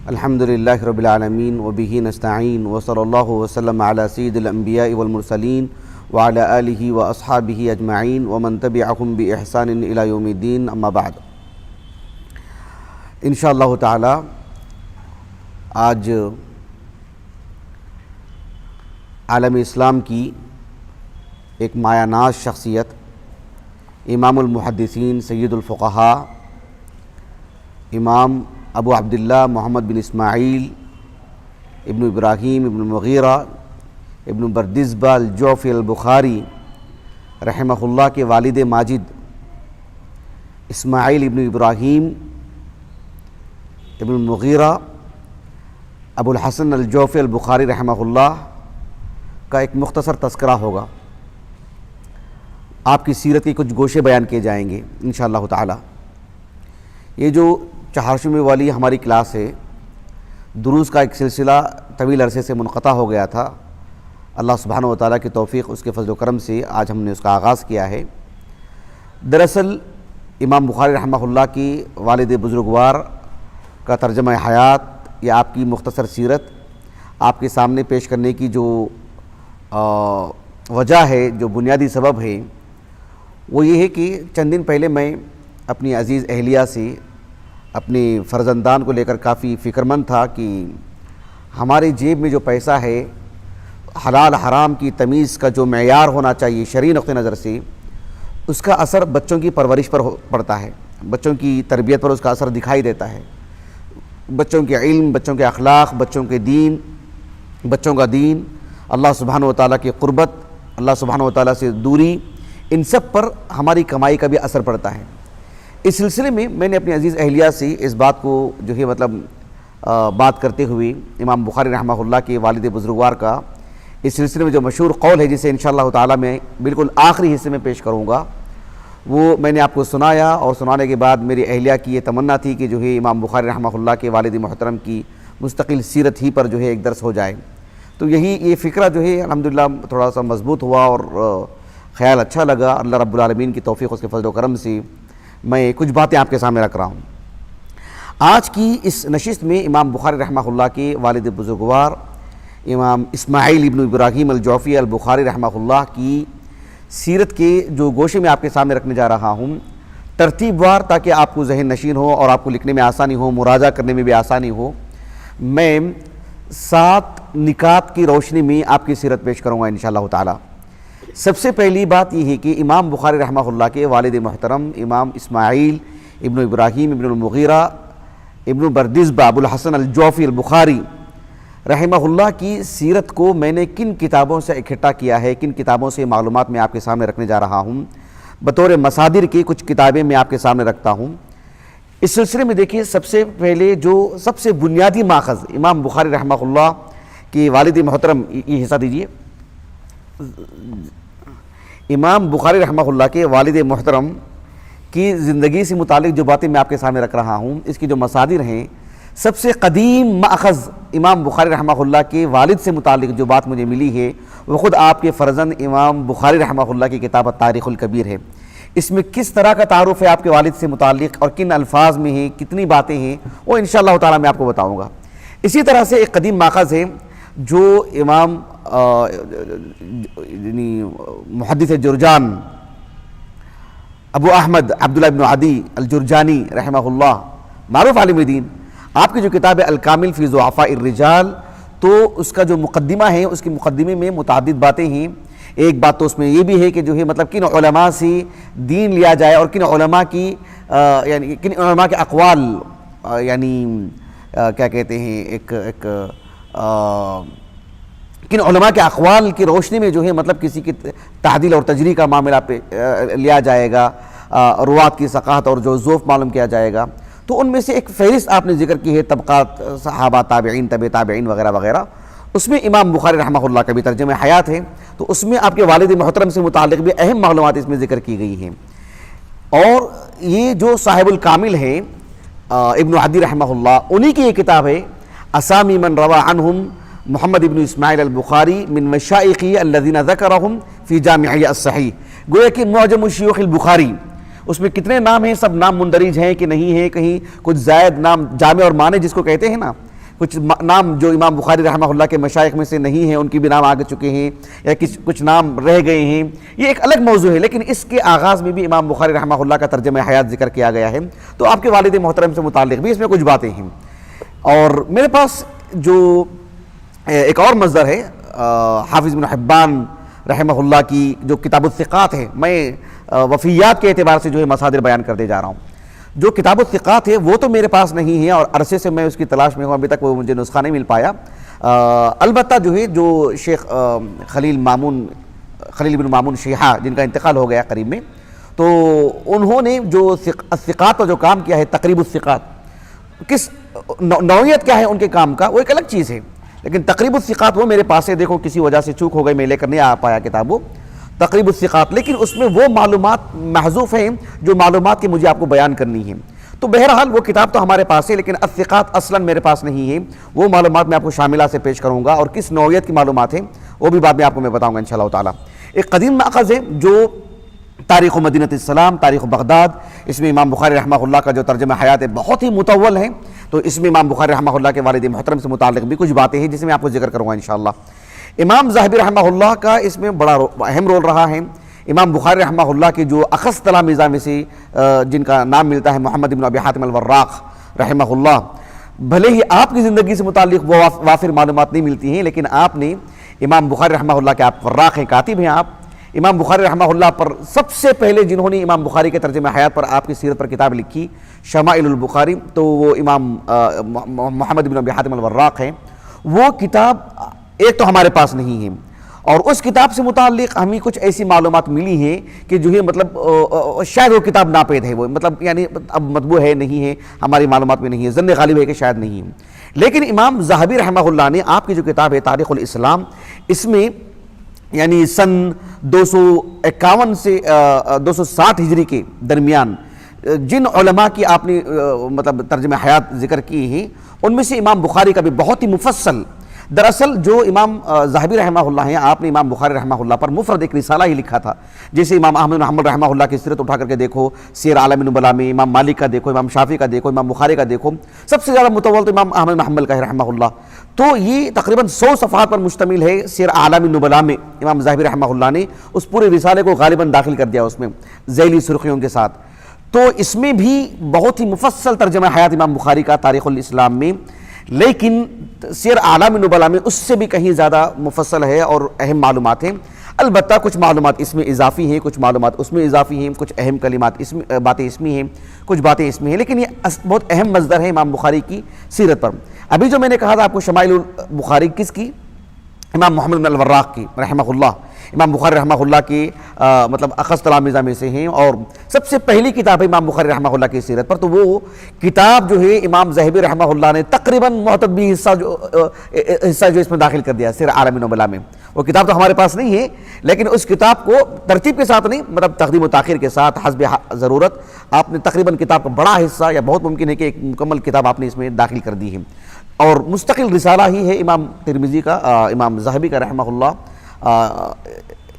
الحمد للہ رب العالمین وبہ نستعین وصلی اللہ وسلم علی سید الانبیاء والمرسلین وعلی آلہ واصحابہ اجمعین ومن تبعہم بإحسان الی یوم الدین، اما بعد۔ انشاءاللہ تعالی آج عالم اسلام کی ایک مایہ ناز شخصیت، امام المحدثین سید الفقہاء، امام ابو عبداللہ محمد بن اسماعیل ابن ابراہیم ابن المغیرہ ابن بردزبہ الجعفی البخاری رحمہ اللہ کے والد ماجد اسماعیل ابن ابراہیم ابن المغیرہ ابو الحسن الجعفی البخاری رحمہ اللہ کا ایک مختصر تذکرہ ہوگا۔ آپ کی سیرت کے کچھ گوشے بیان کیے جائیں گے انشاءاللہ تعالی۔ یہ جو چہارشنبے والی ہماری کلاس ہے، دروس کا ایک سلسلہ طویل عرصے سے منقطع ہو گیا تھا۔ اللہ سبحانہ و تعالیٰ کی توفیق، اس کے فضل و کرم سے آج ہم نے اس کا آغاز کیا ہے۔ دراصل امام بخاری رحمہ اللہ کی والد بزرگوار کا ترجمہ حیات یا آپ کی مختصر سیرت آپ کے سامنے پیش کرنے کی جو وجہ ہے، جو بنیادی سبب ہے، وہ یہ ہے کہ چند دن پہلے میں اپنی عزیز اہلیہ سے اپنے فرزندان کو لے کر کافی فکر مند تھا کہ ہمارے جیب میں جو پیسہ ہے، حلال حرام کی تمیز کا جو معیار ہونا چاہیے شرعی نقطہ نظر سے، اس کا اثر بچوں کی پرورش پر پڑتا ہے، بچوں کی تربیت پر اس کا اثر دکھائی دیتا ہے۔ بچوں کے علم، بچوں کے اخلاق، بچوں کے دین، بچوں کا دین، اللہ سبحانہ و تعالیٰ کی قربت، اللہ سبحانہ و تعالیٰ سے دوری، ان سب پر ہماری کمائی کا بھی اثر پڑتا ہے۔ اس سلسلے میں میں نے اپنی عزیز اہلیہ سے اس بات کو جو ہے بات کرتے ہوئے امام بخاری رحمہ اللہ کے والد بزرگوار کا اس سلسلے میں جو مشہور قول ہے، جسے انشاءاللہ تعالی میں بالکل آخری حصے میں پیش کروں گا، وہ میں نے آپ کو سنایا، اور سنانے کے بعد میری اہلیہ کی یہ تمنا تھی کہ جو ہے امام بخاری رحمہ اللہ کے والد محترم کی مستقل سیرت ہی پر جو ہے ایک درس ہو جائے۔ تو یہ فکرہ جو ہے الحمدللہ تھوڑا سا مضبوط ہوا اور خیال اچھا لگا۔ اللہ رب العالمین کی توفیق، اس کے فضل و کرم سے میں کچھ باتیں آپ کے سامنے رکھ رہا ہوں۔ آج کی اس نشست میں امام بخاری رحمہ اللہ کے والد بزرگوار امام اسماعیل ابن ابراہیم الجعفی البخاری رحمہ اللہ کی سیرت کے جو گوشے میں آپ کے سامنے رکھنے جا رہا ہوں، ترتیب وار، تاکہ آپ کو ذہن نشین ہو اور آپ کو لکھنے میں آسانی ہو، مراجعہ کرنے میں بھی آسانی ہو، میں 7 نکات کی روشنی میں آپ کی سیرت پیش کروں گا انشاءاللہ تعالی۔ سب سے پہلی بات یہ ہے کہ امام بخاری رحمہ اللہ کے والد محترم امام اسماعیل ابن ابراہیم ابن المغیرہ ابن بردزبہ ابو الحسن الجعفی البخاری رحمہ اللہ کی سیرت کو میں نے کن کتابوں سے اکٹھا کیا ہے، کن کتابوں سے معلومات میں آپ کے سامنے رکھنے جا رہا ہوں، بطور مصادر کی کچھ کتابیں میں آپ کے سامنے رکھتا ہوں۔ اس سلسلے میں دیکھیے، سب سے پہلے جو سب سے بنیادی ماخذ امام بخاری رحمہ اللہ کی والد محترم، یہ حصہ دیجئے، امام بخاری رحمہ اللہ کے والد محترم کی زندگی سے متعلق جو باتیں میں آپ کے سامنے رکھ رہا ہوں، اس کی جو مصادر ہیں، سب سے قدیم ماخذ امام بخاری رحمہ اللہ کے والد سے متعلق جو بات مجھے ملی ہے، وہ خود آپ کے فرزند امام بخاری رحمہ اللہ کی کتاب تاریخ الکبیر ہے۔ اس میں کس طرح کا تعارف ہے آپ کے والد سے متعلق اور کن الفاظ میں ہیں، کتنی باتیں ہیں، وہ انشاءاللہ تعالی میں آپ کو بتاؤں گا۔ اسی طرح سے ایک قدیم ماخذ ہے جو امام محدث جرجان ابو احمد عبداللہ ابن عدی الجرجانی رحمہ اللہ، معروف عالم دین، آپ کی جو کتاب ہے الکامل فی ضعفاء الرجال، تو اس کا جو مقدمہ ہے، اس کے مقدمے میں متعدد باتیں ہیں۔ ایک بات تو اس میں یہ بھی ہے کہ جو ہے کن علماء سے دین لیا جائے اور کن علماء کی یعنی کن علماء کے اقوال، یعنی کیا کہتے ہیں، کن علماء کے اقوال کی روشنی میں جو ہے کسی کی تعدیل اور تجریح کا معاملہ پہ لیا جائے گا، روات کی ثقافت اور جو ذوف معلوم کیا جائے گا۔ تو ان میں سے ایک فہرست آپ نے ذکر کی ہے، طبقات صحابہ، تابعین، تبع تابعین وغیرہ وغیرہ، اس میں امام بخاری رحمہ اللہ کا بھی ترجمہ حیات ہے، تو اس میں آپ کے والد محترم سے متعلق بھی اہم معلومات اس میں ذکر کی گئی ہیں۔ اور یہ جو صاحب الکامل ہے ابن عدی رحمہ اللہ، انہی کی یہ کتاب ہے اسامی من روا عنہم محمد ابن اسماعیل البخاری من مشائخی الذین ذکرہم فی جامعہ الصحیح، گویا کہ معجم شیوخ البخاری، اس میں کتنے نام ہیں، سب نام مندرج ہیں کہ نہیں ہیں، کہیں کچھ زائد نام جامع اور مانع جس کو کہتے ہیں نا، کچھ نام جو امام بخاری رحمہ اللہ کے مشائخ میں سے نہیں ہیں ان کی بھی نام آگے چکے ہیں، یا کچھ نام رہ گئے ہیں، یہ ایک الگ موضوع ہے، لیکن اس کے آغاز میں بھی امام بخاری رحمہ اللہ کا ترجمہ حیات ذکر کیا گیا ہے، تو آپ کے والد محترم سے متعلق بھی اس میں کچھ باتیں ہیں۔ اور میرے پاس جو ایک اور مصدر ہے حافظ بن حبان رحمہ اللہ کی جو کتاب الثقات ہے، میں وفیات کے اعتبار سے جو ہے مصادر بیان کرتے جا رہا ہوں۔ جو کتاب الثقات ہے وہ تو میرے پاس نہیں ہے اور عرصے سے میں اس کی تلاش میں ہوں، ابھی تک وہ مجھے نسخہ نہیں مل پایا۔ البتہ جو ہے جو شیخ خلیل بن مامون شیحہ جن کا انتقال ہو گیا قریب میں، تو انہوں نے جو الثقات کا جو کام کیا ہے، تقریب الثقات، کس نوعیت کیا ہے ان کے کام کا وہ ایک الگ چیز ہے، لیکن تقریب الثقات وہ میرے پاس ہے، دیکھو کسی وجہ سے چوک ہو گئی، میں لے کر نہیں آ پایا کتاب وہ تقریب الثقات، لیکن اس میں وہ معلومات محذوف ہیں جو معلومات کی مجھے آپ کو بیان کرنی ہیں۔ تو بہرحال وہ کتاب تو ہمارے پاس ہے، لیکن الثقات اصلاً میرے پاس نہیں ہے، وہ معلومات میں آپ کو شاملہ سے پیش کروں گا، اور کس نوعیت کی معلومات ہیں وہ بھی بعد میں آپ کو میں بتاؤں گا انشاءاللہ تعالی۔ ایک قدیم مأخذ ہے جو تاریخ مدینہ السلام، تاریخ بغداد، اس میں امام بخاری رحمہ اللہ کا جو ترجمہ حیات ہے بہت ہی مطول ہے، تو اس میں امام بخاری رحمہ اللہ کے والد محترم سے متعلق بھی کچھ باتیں ہیں جس میں آپ کو ذکر کروں گا انشاءاللہ۔ امام ذہبی رحمہ اللہ کا اس میں بڑا اہم رول رہا ہے۔ امام بخاری رحمہ اللہ کے جو اخص تلامذہ میں سے جن کا نام ملتا ہے محمد بن ابی حاتم الوراق رحمہ اللہ، بھلے ہی آپ کی زندگی سے متعلق وہ وافر معلومات نہیں ملتی ہیں، لیکن آپ نے امام بخاری رحمہ اللہ کے، آپ وراق ہیں، کاتب ہیں آپ، امام بخاری رحمہ اللہ پر سب سے پہلے جنہوں نے امام بخاری کے ترجمہ حیات پر آپ کی سیرت پر کتاب لکھی، شمائل البخاری، تو وہ امام محمد بن ابی حاتم الوراق ہیں۔ وہ کتاب ایک تو ہمارے پاس نہیں ہے، اور اس کتاب سے متعلق ہمیں کچھ ایسی معلومات ملی ہیں کہ جو ہے مطلب شاید وہ کتاب ناپید ہے، وہ مطلب یعنی اب مطبوع ہے نہیں ہے، ہماری معلومات میں نہیں ہے، ظن غالب ہے کہ شاید نہیں ہے۔ لیکن امام ذہبی رحمہ اللہ نے آپ کی جو کتاب ہے تاریخ الاسلام، اس میں یعنی سن 251 سے 260 ہجری کے درمیان جن علماء کی آپ نے مطلب ترجمہ حیات ذکر کی ہیں، ان میں سے امام بخاری کا بھی بہت ہی مفصل، دراصل جو امام ذہبی رحمہ اللہ ہیں، آپ نے امام بخاری رحمہ اللہ پر مفرد ایک رسالہ ہی لکھا تھا، جیسے امام احمد بن حنبل رحمہ اللہ کی سیرت اٹھا کر کے دیکھو، سیر اعلام النبلاء میں امام مالک کا دیکھو، امام شافعی کا دیکھو، امام بخاری کا دیکھو، سب سے زیادہ مطول تو امام احمد بن حنبل کا ہے رحمہ اللہ۔ تو یہ تقریباً 100 صفحات پر مشتمل ہے، سیر اعلام النبلاء میں امام ذہبی رحمہ اللہ نے اس پورے رسالے کو غالباً داخل کر دیا اس میں ذیلی سرخیوں کے ساتھ۔ تو اس میں بھی بہت ہی مفصل ترجمہ حیات امام بخاری کا تاریخ الاسلام میں، لیکن سیر اعلام النبلاء میں اس سے بھی کہیں زیادہ مفصل ہے اور اہم معلومات ہیں۔ البتہ کچھ معلومات اس میں اضافی ہیں، کچھ معلومات اس میں اضافی ہیں، کچھ اہم کلمات اس میں، باتیں اس میں ہیں، کچھ باتیں اس میں ہیں، لیکن یہ بہت اہم مصدر ہے امام بخاری کی سیرت پر۔ ابھی جو میں نے کہا تھا آپ کو شمائل البخاری کس کی، امام محمد بن الوراق کی رحمہ اللہ، امام بخاری رحمہ اللہ کی مطلب اخص تلامذہ میں سے ہیں، اور سب سے پہلی کتاب ہے امام بخاری رحمہ اللہ کی سیرت پر، تو وہ کتاب جو ہے امام ذہبی رحمہ اللہ نے تقریباً معتبی حصہ جو اس میں داخل کر دیا سیر اعلام النبلاء میں۔ وہ کتاب تو ہمارے پاس نہیں ہے، لیکن اس کتاب کو ترتیب کے ساتھ نہیں، مطلب تقدیم و تاخیر کے ساتھ حسب ضرورت آپ نے تقریباً کتاب کا بڑا حصہ، یا بہت ممکن ہے کہ ایک مکمل کتاب آپ نے اس میں داخل کر دی ہے، اور مستقل رسالہ ہی ہے امام ترمذی کا، امام ذہبی کا رحمہ اللہ،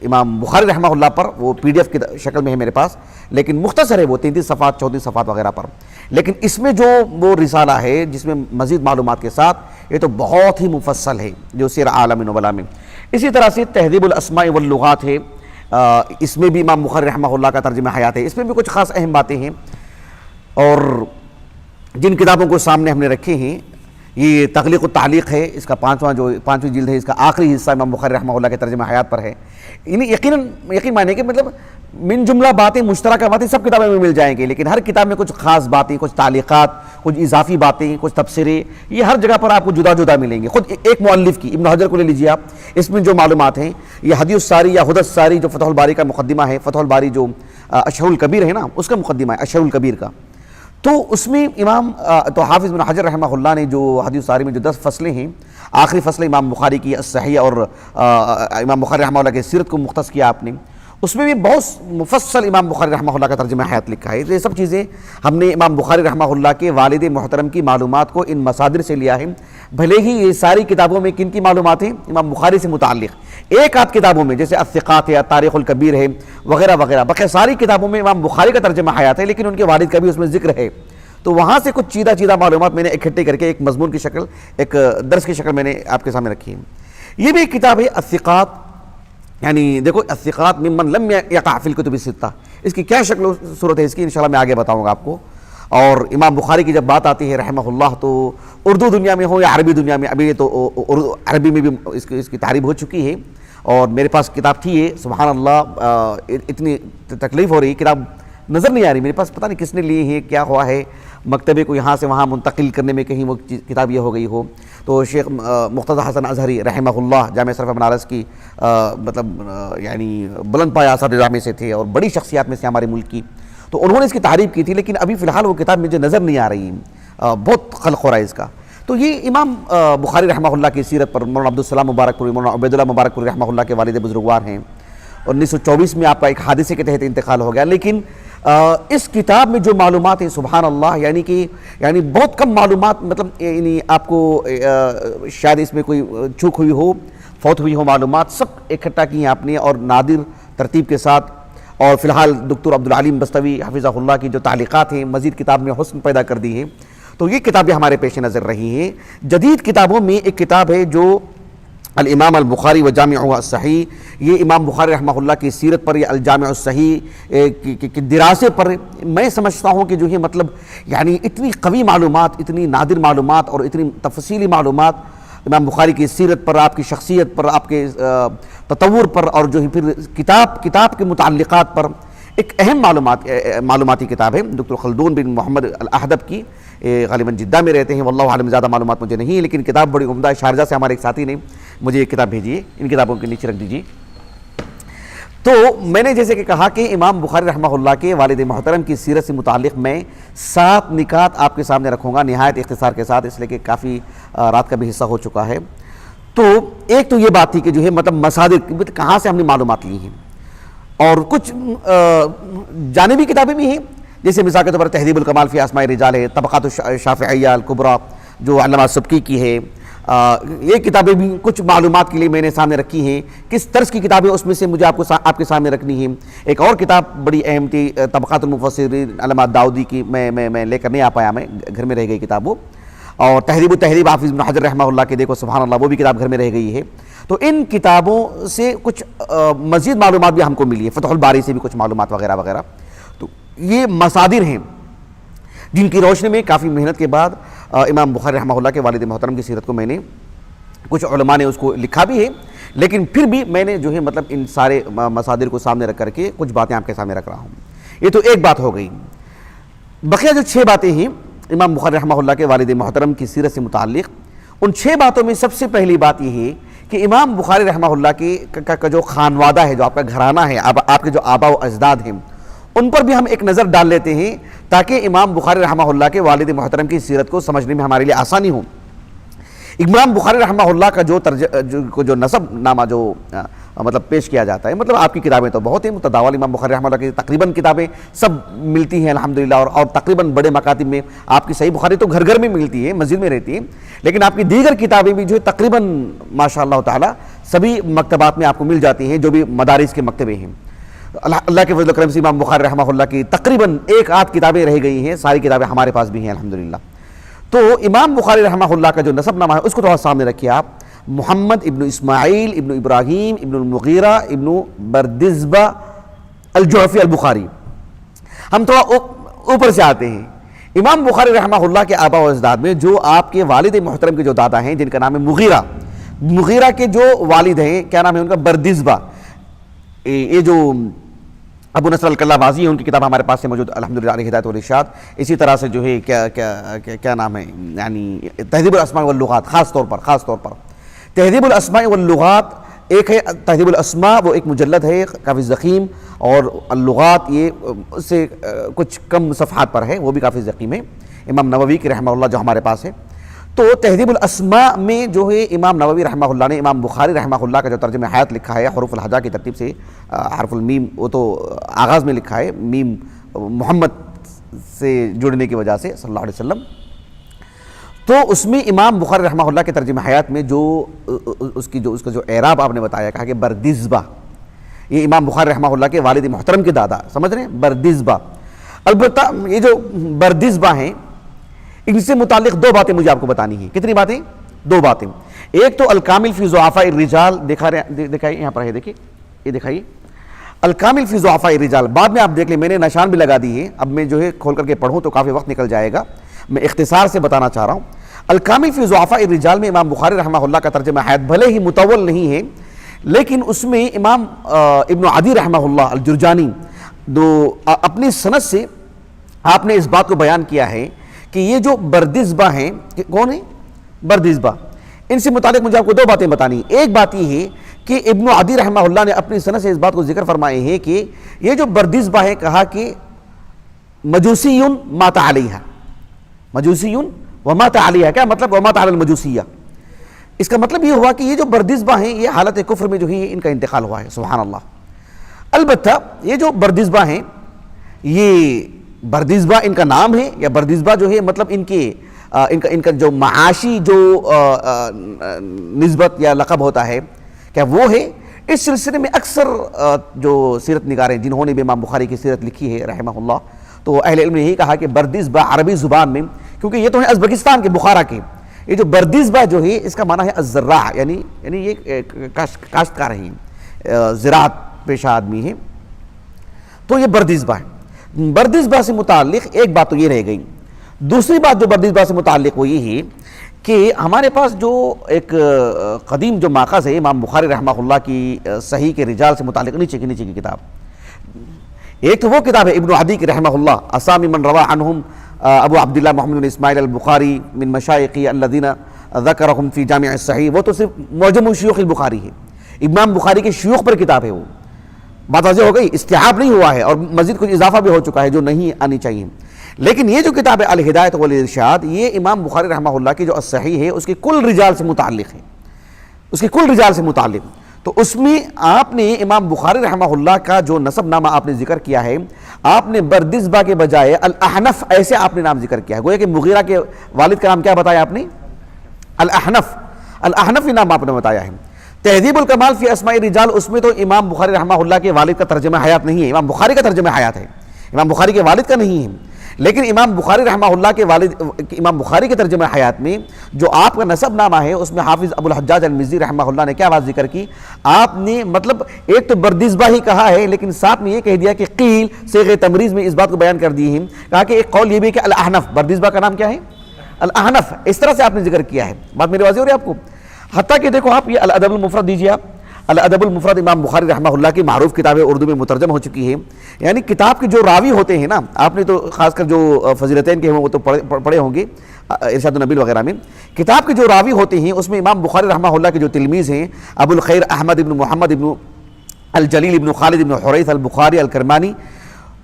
امام بخاری رحمہ اللہ پر، وہ پی ڈی ایف کی شکل میں ہے میرے پاس، لیکن مختصر ہے وہ 33 صفحات 34 صفحات وغیرہ پر، لیکن اس میں جو وہ رسالہ ہے جس میں مزید معلومات کے ساتھ، یہ تو بہت ہی مفصل ہے جو سیر اعلام النبلاء میں۔ اسی طرح سے تہذیب الاسماء واللغات ہے، اس میں بھی امام بخاری رحمہ اللہ کا ترجمہ حیات ہے، اس میں بھی کچھ خاص اہم باتیں ہیں، اور جن کتابوں کو سامنے ہم نے رکھے ہیں، یہ تغلیق التعلیق ہے، اس کا پانچویں جلد ہے، اس کا آخری حصہ امام بخاری رحمہ اللہ کے ترجمہ حیات پر ہے۔ یقین مانے کہ مطلب من جملہ باتیں، مشترکہ باتیں سب کتابوں میں مل جائیں گے، لیکن ہر کتاب میں کچھ خاص باتیں، کچھ تعلیقات، کچھ اضافی باتیں، کچھ تبصرے، یہ ہر جگہ پر آپ کو جدا جدا ملیں گے۔ خود ایک مؤلف کی، ابن حجر کو لے لیجیے آپ، اس میں جو معلومات ہیں، یہ حدیث الساری یا حدث الساری جو فتح الباری کا مقدمہ ہے، فتح الباری جو اشہر الکبیر ہے نا، اس کا مقدمہ ہے اشہر الکبیر کا، تو اس میں تو حافظ بن حجر رحمہ اللہ نے جو حدیث الساری میں جو 10 فصلیں ہیں، آخری فصل امام بخاری کی الصحیح اور امام بخاری رحمہ اللہ کی سیرت کو مختص کیا آپ نے، اس میں بھی بہت مفصل امام بخاری رحمہ اللہ کا ترجمہ حیات لکھا ہے۔ یہ سب چیزیں ہم نے امام بخاری رحمہ اللہ کے والد محترم کی معلومات کو ان مصادر سے لیا ہے، بھلے ہی یہ ساری کتابوں میں کن کی معلومات ہیں، امام بخاری سے متعلق، ایک آدھ کتابوں میں جیسے الثقات ہے، تاریخ الکبیر ہے وغیرہ وغیرہ، بقیہ ساری کتابوں میں امام بخاری کا ترجمہ حیات ہے، لیکن ان کے والد کا بھی اس میں ذکر ہے۔ تو وہاں سے کچھ چیدہ معلومات میں نے اکٹھے کر کے ایک مضمون کی شکل، ایک درس کی شکل میں نے آپ کے سامنے رکھی ہے۔ یہ بھی ایک کتاب ہے الثقات، یعنی دیکھو الثقات ممن لم یقع فی الکتب الستہ، اس کی کیا شکل و صورت ہے اس کی انشاءاللہ میں آگے بتاؤں گا آپ کو۔ اور امام بخاری کی جب بات آتی ہے رحمہ اللہ، تو اردو دنیا میں ہو یا عربی دنیا میں، ابھی تو عربی میں بھی اس کی تعریف ہو چکی ہے، اور میرے پاس کتاب تھی یہ، سبحان اللہ اتنی تکلیف ہو رہی، کتاب نظر نہیں آ رہی میرے پاس، پتہ نہیں کس نے لی ہے، کیا ہوا ہے، مکتبے کو یہاں سے وہاں منتقل کرنے میں کہیں وہ کتاب یہ ہو گئی ہو۔ تو شیخ مقتدی حسن ازہری رحمہ اللہ جامعہ اشرف بنارس کی مطلب یعنی بلند پایہ اساتذہ میں سے تھے اور بڑی شخصیات میں سے ہمارے ملک کی، تو انہوں نے اس کی تعریف کی تھی، لیکن ابھی فی الحال وہ کتاب مجھے نظر نہیں آ رہی، بہت خلق ہو رہا ہے اس کا۔ تو یہ امام بخاری رحمہ اللہ کی سیرت پر مولانا عبدالسلام مبارک پوری، مولانا عبید اللہ مبارک پوری رحمہ اللہ کے والد بزرگوار ہیں، 1924 میں آپ کا ایک حادثے کے تحت انتقال ہو گیا، لیکن اس کتاب میں جو معلومات ہیں سبحان اللہ، یعنی بہت کم معلومات، مطلب یعنی آپ کو شاید اس میں کوئی چوک ہوئی ہو، فوت ہوئی ہو، معلومات سب اکٹھا کی ہیں آپ نے اور نادر ترتیب کے ساتھ۔ اور فی الحال دکتور عبدالعلیم بستوی حفظہ اللہ کی جو تعلیقات ہیں مزید کتاب میں حسن پیدا کر دی ہیں، تو یہ کتابیں ہمارے پیش نظر رہی ہیں۔ جدید کتابوں میں ایک کتاب ہے جو الامام البخاری و جامعہ الصحیح، یہ امام بخاری رحمہ اللہ کی سیرت پر یا الجامع الصحیح کی دراسے پر میں سمجھتا ہوں کہ جو ہے مطلب یعنی اتنی قوی معلومات، اتنی نادر معلومات اور اتنی تفصیلی معلومات امام بخاری کی سیرت پر، آپ کی شخصیت پر، آپ کے تطور پر، اور جو ہے پھر کتاب کے متعلقات پر ایک اہم معلوماتی کتاب ہے دکتر خلدون بن محمد الاحدب کی، غالباً جدہ میں رہتے ہیں، واللہ عالم، زیادہ معلومات مجھے نہیں ہے، لیکن کتاب بڑی عمدہ ہے۔ شارجہ سے ہمارے ایک ساتھی نے مجھے یہ کتاب بھیجی ہے، ان کتابوں کے نیچے رکھ دیجیے۔ تو میں نے جیسے کہ کہا کہ امام بخاری رحمہ اللہ کے والد محترم کی سیرت سے متعلق میں 7 نکات آپ کے سامنے رکھوں گا نہایت اختصار کے ساتھ، اس لیے کہ کافی رات کا بھی حصہ ہو چکا ہے۔ تو ایک تو یہ بات تھی کہ جو ہے مطلب مصادر کہاں سے ہم نے معلومات لی ہیں، اور کچھ جانبی کتابیں بھی ہیں، جیسے مثال کے طور پر تہذیب الکمال فی اسماء الرجال ہے، طبقات الشافعیہ الکبریٰ جو علامہ سبکی کی ہے، یہ کتابیں بھی کچھ معلومات کے لیے میں نے سامنے رکھی ہیں۔ کس طرز کی کتابیں اس میں سے مجھے آپ کے سامنے رکھنی ہیں۔ ایک اور کتاب بڑی اہم تھی طبقات المفسرین علامہ داؤدی کی، میں لے کر نہیں آ پایا، میں گھر میں رہ گئی کتاب وہ، اور تہذیب التہذیب حافظ بن حجر رحمہ اللہ کے، دیکھو سبحان اللہ، وہ بھی کتاب گھر میں رہ گئی ہے۔ تو ان کتابوں سے کچھ مزید معلومات بھی ہم کو ملی ہے، فتح الباری سے بھی کچھ معلومات وغیرہ وغیرہ۔ تو یہ مصادر ہیں جن کی روشنی میں کافی محنت کے بعد امام بخاری رحمہ اللہ کے والد محترم کی سیرت کو میں نے، کچھ علماء نے اس کو لکھا بھی ہے، لیکن پھر بھی میں نے جو ہے مطلب ان سارے مصادر کو سامنے رکھ کر کے کچھ باتیں آپ کے سامنے رکھ رہا ہوں۔ یہ تو ایک بات ہو گئی۔ بقیہ جو 6 باتیں ہیں امام بخاری رحمہ اللہ کے والد محترم کی سیرت سے متعلق، ان 6 باتوں میں سب سے پہلی بات یہ ہے کہ امام بخاری رحمہ اللہ کا جو خانوادہ ہے، جو آپ کا گھرانہ ہے، آپ کے جو آبا و اجداد ہیں، ان پر بھی ہم ایک نظر ڈال لیتے ہیں تاکہ امام بخاری رحمہ اللہ کے والد محترم کی سیرت کو سمجھنے میں ہمارے لیے آسانی ہو۔ امام بخاری رحمہ اللہ کا جو نسب نامہ جو مطلب پیش کیا جاتا ہے، مطلب آپ کی کتابیں تو بہت ہیں متداول، امام بخاری رحمہ اللہ کی تقریباً کتابیں سب ملتی ہیں الحمدللہ، اور تقریباً بڑے مکاتب میں آپ کی صحیح بخاری تو گھر گھر میں ملتی ہے، مسجد میں رہتی ہے، لیکن آپ کی دیگر کتابیں بھی جو ہے تقریباً ماشاء اللہ تعالیٰ سبھی مکتبات میں آپ کو مل جاتی ہیں، جو بھی مدارس کے مکتبے ہیں۔ اللہ کے فضل و کرم سے امام بخاری رحمہ اللہ کی تقریباً 1-8 کتابیں رہ گئی ہیں، ساری کتابیں ہمارے پاس بھی ہیں الحمدللہ۔ تو امام بخاری رحمہ اللہ کا جو نسب نامہ ہے اس کو تھوڑا سامنے رکھیے آپ، محمد ابن اسماعیل ابن ابراہیم ابن المغیرہ ابن بردزبہ الجعفی البخاری۔ ہم تھوڑا اوپر سے آتے ہیں۔ امام بخاری رحمہ اللہ کے آبا و اجداد میں جو آپ کے والد محترم کے جو دادا ہیں، جن کا نام ہے مغیرہ کے جو والد ہیں کیا نام ہے ان کا؟ بردزبہ۔ یہ جو ابو نصر الکلابازی ہیں، ان کی کتاب ہمارے پاس سے موجود الحمدللہ، علیہ ہدایت والارشاد۔ اسی طرح سے جو ہے کیا نام ہے، یعنی تہذیب الاسماء واللغات، خاص طور پر تہذیب الاسماء واللغات ایک ہے، تہذیب الاسماء وہ ایک مجلد ہے کافی ضخیم، اور اللغات یہ اس سے کچھ کم صفحات پر ہے، وہ بھی کافی ضخیم ہے، امام نووی کی رحمہ اللہ جو ہمارے پاس ہے۔ تو تہذیب الاسماء میں جو ہے امام نووی رحمہ اللہ نے امام بخاری رحمہ اللہ کا جو ترجمہ حیات لکھا ہے حروف الہجا کی ترتیب سے، حرف المیم وہ تو آغاز میں لکھا ہے، میم محمد سے جڑنے کی وجہ سے صلی اللہ علیہ وسلم، تو اس میں امام بخاری رحمہ اللہ کے ترجمہ حیات میں جو اس کا جو اعراب آپ نے بتایا، کہا کہ بردزبہ، یہ امام بخاری رحمہ اللہ کے والد محترم کے دادا، سمجھ رہے ہیں، بردزبہ۔ البتہ یہ جو بردزبہ ہیں ان سے متعلق دو باتیں مجھے آپ کو بتانی ہیں. کتنی باتیں؟ دو باتیں. ایک تو الکامل فی ضعفاء الرجال دکھائیے یہاں پر ہے، دیکھیے یہ دکھائیے الکامل فی ضعفاء الرجال. بعد میں آپ دیکھ لیں، میں نے نشان بھی لگا دی ہے، اب میں جو ہے کھول کر کے پڑھوں تو کافی وقت نکل جائے گا، میں اختصار سے بتانا چاہ رہا ہوں. الکامل فی ضعفاء الرجال میں امام بخاری رحمہ اللہ کا ترجمہ حیات بھلے ہی مطول نہیں ہے، لیکن اس میں امام ابن عدی رحمہ اللہ الجرجانی اپنی سند سے آپ نے اس بات کو بیان کیا ہے کہ یہ جو بردزبہ ہیں، کون ہیں؟ بردزبہ. ان سے متعلق مجھے آپ کو دو باتیں بتانی. ایک بات یہ ہے کہ ابن عدی رحمہ اللہ نے اپنی سند سے اس بات کو ذکر فرمائے ہیں کہ یہ جو بردزبہ ہیں، کہا کہ مجوسیٌ مات علیہ، مجوسیٌ ومات علیہ. کیا مطلب ومات علی المجوسیہ؟ اس کا مطلب یہ ہوا کہ یہ جو بردزبہ ہیں یہ حالت کفر میں جو ہے ان کا انتقال ہوا ہے. سبحان اللہ. البتہ یہ جو بردزبہ ہیں، یہ بردزبہ ان کا نام ہے یا بردزبہ جو ہے مطلب ان کا جو معاشی جو نسبت یا لقب ہوتا ہے، کیا وہ ہے؟ اس سلسلے میں اکثر جو سیرت نگار ہیں جنہوں نے بھی امام بخاری کی سیرت لکھی ہے رحمہ اللہ، تو اہل علم نے یہی کہا کہ بردزبہ عربی زبان میں، کیونکہ یہ تو ہے ازبکستان کے بخارا کے، یہ جو بردزبہ جو ہے اس کا معنی ہے الزراع، یعنی یہ کاشتکار ہیں، زراعت پیشہ آدمی ہے، تو یہ بردزبہ ہے. بردزبہ سے متعلق ایک بات تو یہ رہ گئی. دوسری بات جو بردزبہ سے متعلق وہ یہ ہے کہ ہمارے پاس جو ایک قدیم جو ماخذ ہے امام بخاری رحمہ اللہ کی صحیح کے رجال سے متعلق، نیچے کی کتاب، ایک تو وہ کتاب ہے ابن عدی کی رحمہ اللہ اسامی من روا عنہم ابو عبداللہ محمد بن اسماعیل البخاری من مشایخی الذین ذکرہم فی جامع الصحیح. وہ تو صرف معجم شیوخ البخاری ہے، امام بخاری کے شیوخ پر کتاب ہے. وہ بات واضح ہو گئی، استیعاب نہیں ہوا ہے اور مزید کچھ اضافہ بھی ہو چکا ہے جو نہیں آنی چاہیے. لیکن یہ جو کتاب ہے الہدایۃ والارشاد، یہ امام بخاری رحمہ اللہ کی جو الصحیح ہے اس کے کل رجال سے متعلق ہے، اس کے کل رجال سے متعلق. تو اس میں آپ نے امام بخاری رحمہ اللہ کا جو نسب نامہ آپ نے ذکر کیا ہے، آپ نے بردزبہ کے بجائے الاحنف ایسے آپ نے نام ذکر کیا ہے. گویا کہ مغیرہ کے والد کا نام کیا بتایا آپ نے؟ الاحنف. الاحنف ہی نام آپ نے بتایا ہے. تہذیب الکمال فی اسماء الرجال، اس میں تو امام بخاری رحمہ اللہ کے والد کا ترجمہ حیات نہیں ہے، امام بخاری کا ترجمہ حیات ہے، امام بخاری کے والد کا نہیں ہے. لیکن امام بخاری رحمہ اللہ کے والد، امام بخاری کے ترجمہ حیات میں جو آپ کا نسب نامہ ہے اس میں حافظ ابو الحجاج المزی رحمہ اللہ نے کیا بات ذکر کی؟ آپ نے مطلب ایک تو بردزبہ ہی کہا ہے، لیکن ساتھ میں یہ کہہ دیا کہ قیل صیغہ تمریز میں اس بات کو بیان کر دی ہے. کہا کہ ایک قول یہ بھی کہ الاحنف، بردزبہ کا نام کیا ہے؟ الاحنف. اس طرح سے آپ نے ذکر کیا ہے. بات میرے واضح ہو رہی ہے آپ کو؟ حتیٰ کہ دیکھو آپ یہ الادب المفرد دیجیے، آپ الادب المفرد امام بخاری رحمہ اللہ کی معروف کتاب ہے، اردو میں مترجم ہو چکی ہے. یعنی کتاب کے جو راوی ہوتے ہیں نا، آپ نے تو خاص کر جو فضیلتین کے ہیں وہ تو پڑھے ہوں گے ارشاد النبیل وغیرہ میں، کتاب کے جو راوی ہوتے ہیں اس میں امام بخاری رحمہ اللہ کے جو تلمیذ ہیں ابو الخیر احمد ابن محمد ابن الجلیل ابن خالد ابن حریث البخاری الکرمانی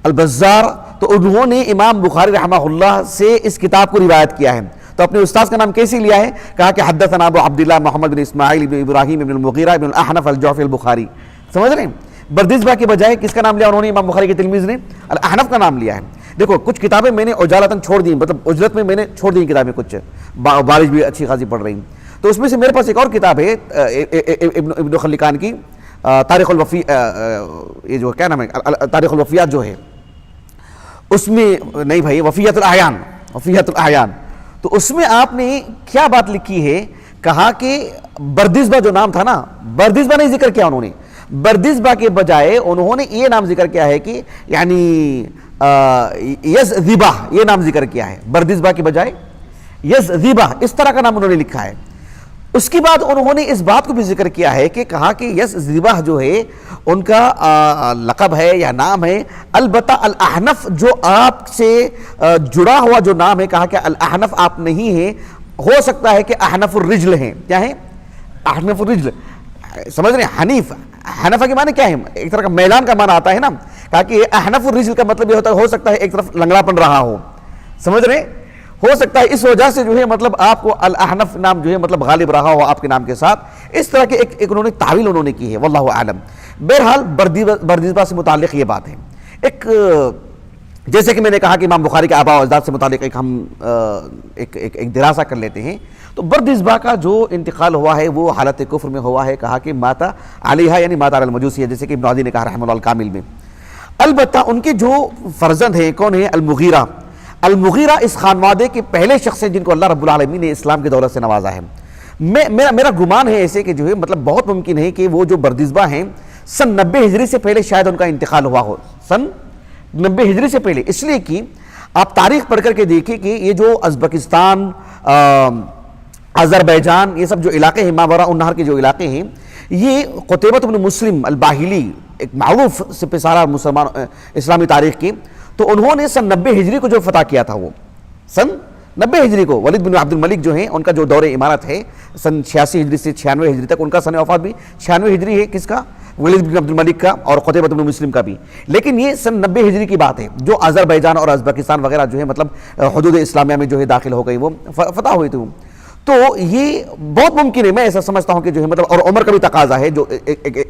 البزار، تو انہوں نے امام بخاری رحمہ اللہ سے اس کتاب کو روایت کیا ہے. تو اپنے استاذ کا نام کیسے لیا ہے؟ کہا کہ حدثنا ابو عبداللہ محمد بن اسماعیل بن ابراہیم بن المغیرہ بن الاحنف الجعفی البخاری. سمجھ رہے ہیں؟ بردزبہ کے بجائے کس کا نام لیا انہوں نے؟ امام بخاری کے تلمیذ نے الاحنف کا نام لیا ہے. دیکھو کچھ کتابیں میں نے اجالتاً چھوڑ دی، مطلب اجرت میں میں نے چھوڑ دی کتابیں، کچھ بارش بھی اچھی خاصی پڑھ رہی ہیں. تو اس میں سے میرے پاس ایک اور کتاب ہے ابن خلکان کی تاریخ الوفی، یہ جو کیا نام ہے تاریخ الوفیات جو ہے، اس میں نہیں بھائی وفیت الاعیان، وفیت الاعیان. تو اس میں آپ نے کیا بات لکھی ہے؟ کہا کہ بردزبہ جو نام تھا نا، بردزبہ نہیں ذکر کیا انہوں نے، بردزبہ کے بجائے انہوں نے یہ نام ذکر کیا ہے کہ یعنی یزذبہ، یہ نام ذکر کیا ہے بردزبہ کے بجائے یزذبہ، اس طرح کا نام انہوں نے لکھا ہے. اس کے بعد انہوں نے اس بات کو بھی ذکر کیا ہے کہ کہا کہ یزذبہ جو ہے ان کا لقب ہے یا نام ہے، البتہ الاحنف جو آپ سے جڑا ہوا جو نام ہے، کہا کہ الاحنف آپ نہیں ہیں، ہو سکتا ہے کہ احنف الرجل ہیں. کیا ہیں؟ احنف الرجل. سمجھ رہے ہیں؟ حنیف، حنفہ کے معنی کیا ہے؟ ایک طرح کا میلان کا معنی آتا ہے نا. کہا کہ احنف الرجل کا مطلب یہ ہوتا ہے ہو سکتا ہے ایک طرف لنگڑا پن رہا ہو. سمجھ رہے ہیں؟ ہو سکتا ہے اس وجہ سے جو ہے مطلب آپ کو الاحنف نام جو ہے مطلب غالب رہا ہو آپ کے نام کے ساتھ. اس طرح کے ایک انہوں نے تعویل انہوں نے کی ہے، واللہ اعلم. بہرحال بردزبہ سے متعلق یہ بات ہے. ایک جیسے کہ میں نے کہا کہ امام بخاری کے آباء و اجداد سے متعلق ہم ایک دراسہ کر لیتے ہیں. تو بردزبہ کا جو انتقال ہوا ہے وہ حالت کفر میں ہوا ہے. کہا کہ ماتا علیہا یعنی ماتا علی المجوسیہ، جیسے کہ ابن عدی نے کہا رحمہ اللہ الکامل میں. البتہ ان کے جو فرزند ہیں کون ہیں؟ المغیرہ. المغیرہ اس خانوادے کے پہلے شخص ہیں جن کو اللہ رب العالمین نے اسلام کی دولت سے نوازا ہے. میرا گمان ہے ایسے کہ جو ہے مطلب بہت ممکن ہے کہ وہ جو بردزبہ ہیں سن 90 ہجری سے پہلے شاید ان کا انتقال ہوا ہو, سن 90 ہجری سے پہلے. اس لیے کہ آپ تاریخ پڑھ کر کے دیکھیں کہ یہ جو ازبکستان, آذربائیجان, یہ سب جو علاقے ہیں ماوراء النہر کے جو علاقے ہیں, یہ قتیبہ بن مسلم الباہلی ایک معروف سپہ سالار مسلمان اسلامی تاریخ کی, تو انہوں نے سن 90 ہجری کو جو فتح کیا تھا, وہ سن 90 ہجری کو ولید بن عبد الملک جو ہیں ان کا جو دور امارت ہے سن 86 ہجری سے 96 ہجری تک, ان کا سن وفات بھی 96 ہجری ہے. کس کا؟ ولید بن عبد الملک کا اور قتیبہ بن مسلم کا بھی. لیکن یہ سن 90 ہجری کی بات ہے جو آذربائیجان اور ازبکستان وغیرہ جو ہے مطلب حدود اسلامیہ میں جو ہے داخل ہو گئی, وہ فتح ہوئی تھی. تو یہ بہت ممکن ہے, میں ایسا سمجھتا ہوں کہ جو ہے مطلب, اور عمر کا بھی تقاضا ہے جو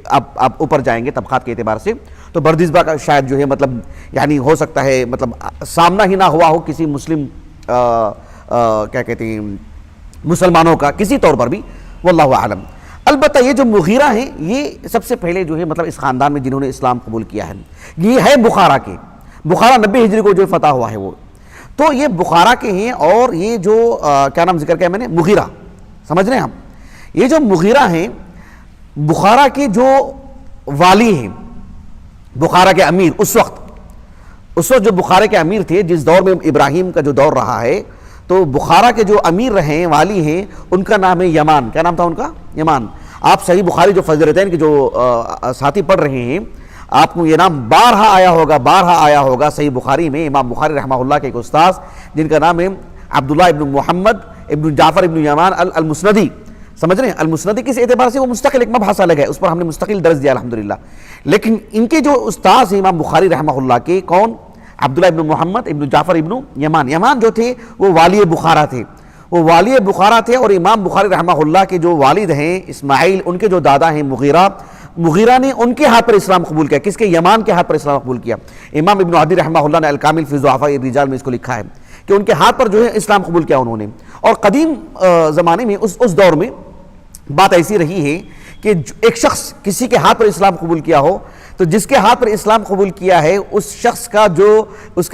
آپ اوپر جائیں گے طبقات کے اعتبار سے, تو بردزبہ کا شاید جو ہے مطلب یعنی ہو سکتا ہے مطلب سامنا ہی نہ ہوا ہو کسی مسلم کیا کہتے ہیں مسلمانوں کا کسی طور پر بھی, واللہ اعلم. البتہ یہ جو مغیرہ ہیں یہ سب سے پہلے جو ہے مطلب اس خاندان میں جنہوں نے اسلام قبول کیا ہے, یہ ہے بخارا کے. بخارا 90 ہجری کو جو فتح ہوا ہے وہ, تو یہ بخارا کے ہیں. اور یہ جو کیا نام ذکر کیا میں نے, مغیرہ, سمجھ رہے ہیں ہم, یہ جو مغیرہ ہیں بخارا کے جو والی ہیں, بخارا کے امیر اس وقت جو بخارا کے امیر تھے جس دور میں ابراہیم کا جو دور رہا ہے, تو بخارا کے جو امیر رہے ہیں, والی ہیں, ان کا نام ہے یمان. کیا نام تھا ان کا؟ یمان. آپ صحیح بخاری جو فضلتین کے جو ساتھی پڑھ رہے ہیں, آپ کو یہ نام بارہا آیا ہوگا صحیح بخاری میں. امام بخاری رحمہ اللہ کے ایک استاذ جن کا نام ہے عبداللہ ابن محمد ابن جعفر ابن یمان المسندی, سمجھ رہے ہیں؟ المسندی کس اعتبار سے وہ مستقل ایک مبحث الگ ہے, اس پر ہم نے مستقل درس دیا الحمدللہ. لیکن ان کے جو استاذ ہیں امام بخاری رحمہ اللہ کے, کون؟ عبداللہ ابن محمد ابن جعفر ابن یمان. یمان جو تھے وہ والی بخارا تھے, اور امام بخاری رحمہ اللہ کے جو والد ہیں اسماعیل, ان کے جو دادا ہیں مغیرہ نے ان کے ہاتھ پر اسلام قبول کیا. کس کے؟ یمان کے ہاتھ پر اسلام قبول کیا. امام ابن عدی رحمہ اللہ نے الکامل فی ضعفاء الرجال میں اس کو لکھا ہے کہ ان کے ہاتھ پر جو ہے اسلام قبول کیا انہوں نے. اور قدیم زمانے میں اس دور میں بات ایسی رہی ہے کہ ایک شخص کسی کے ہاتھ پر اسلام قبول کیا ہو, تو جس کے ہاتھ پر اسلام قبول کیا ہے اس شخص کا جو اس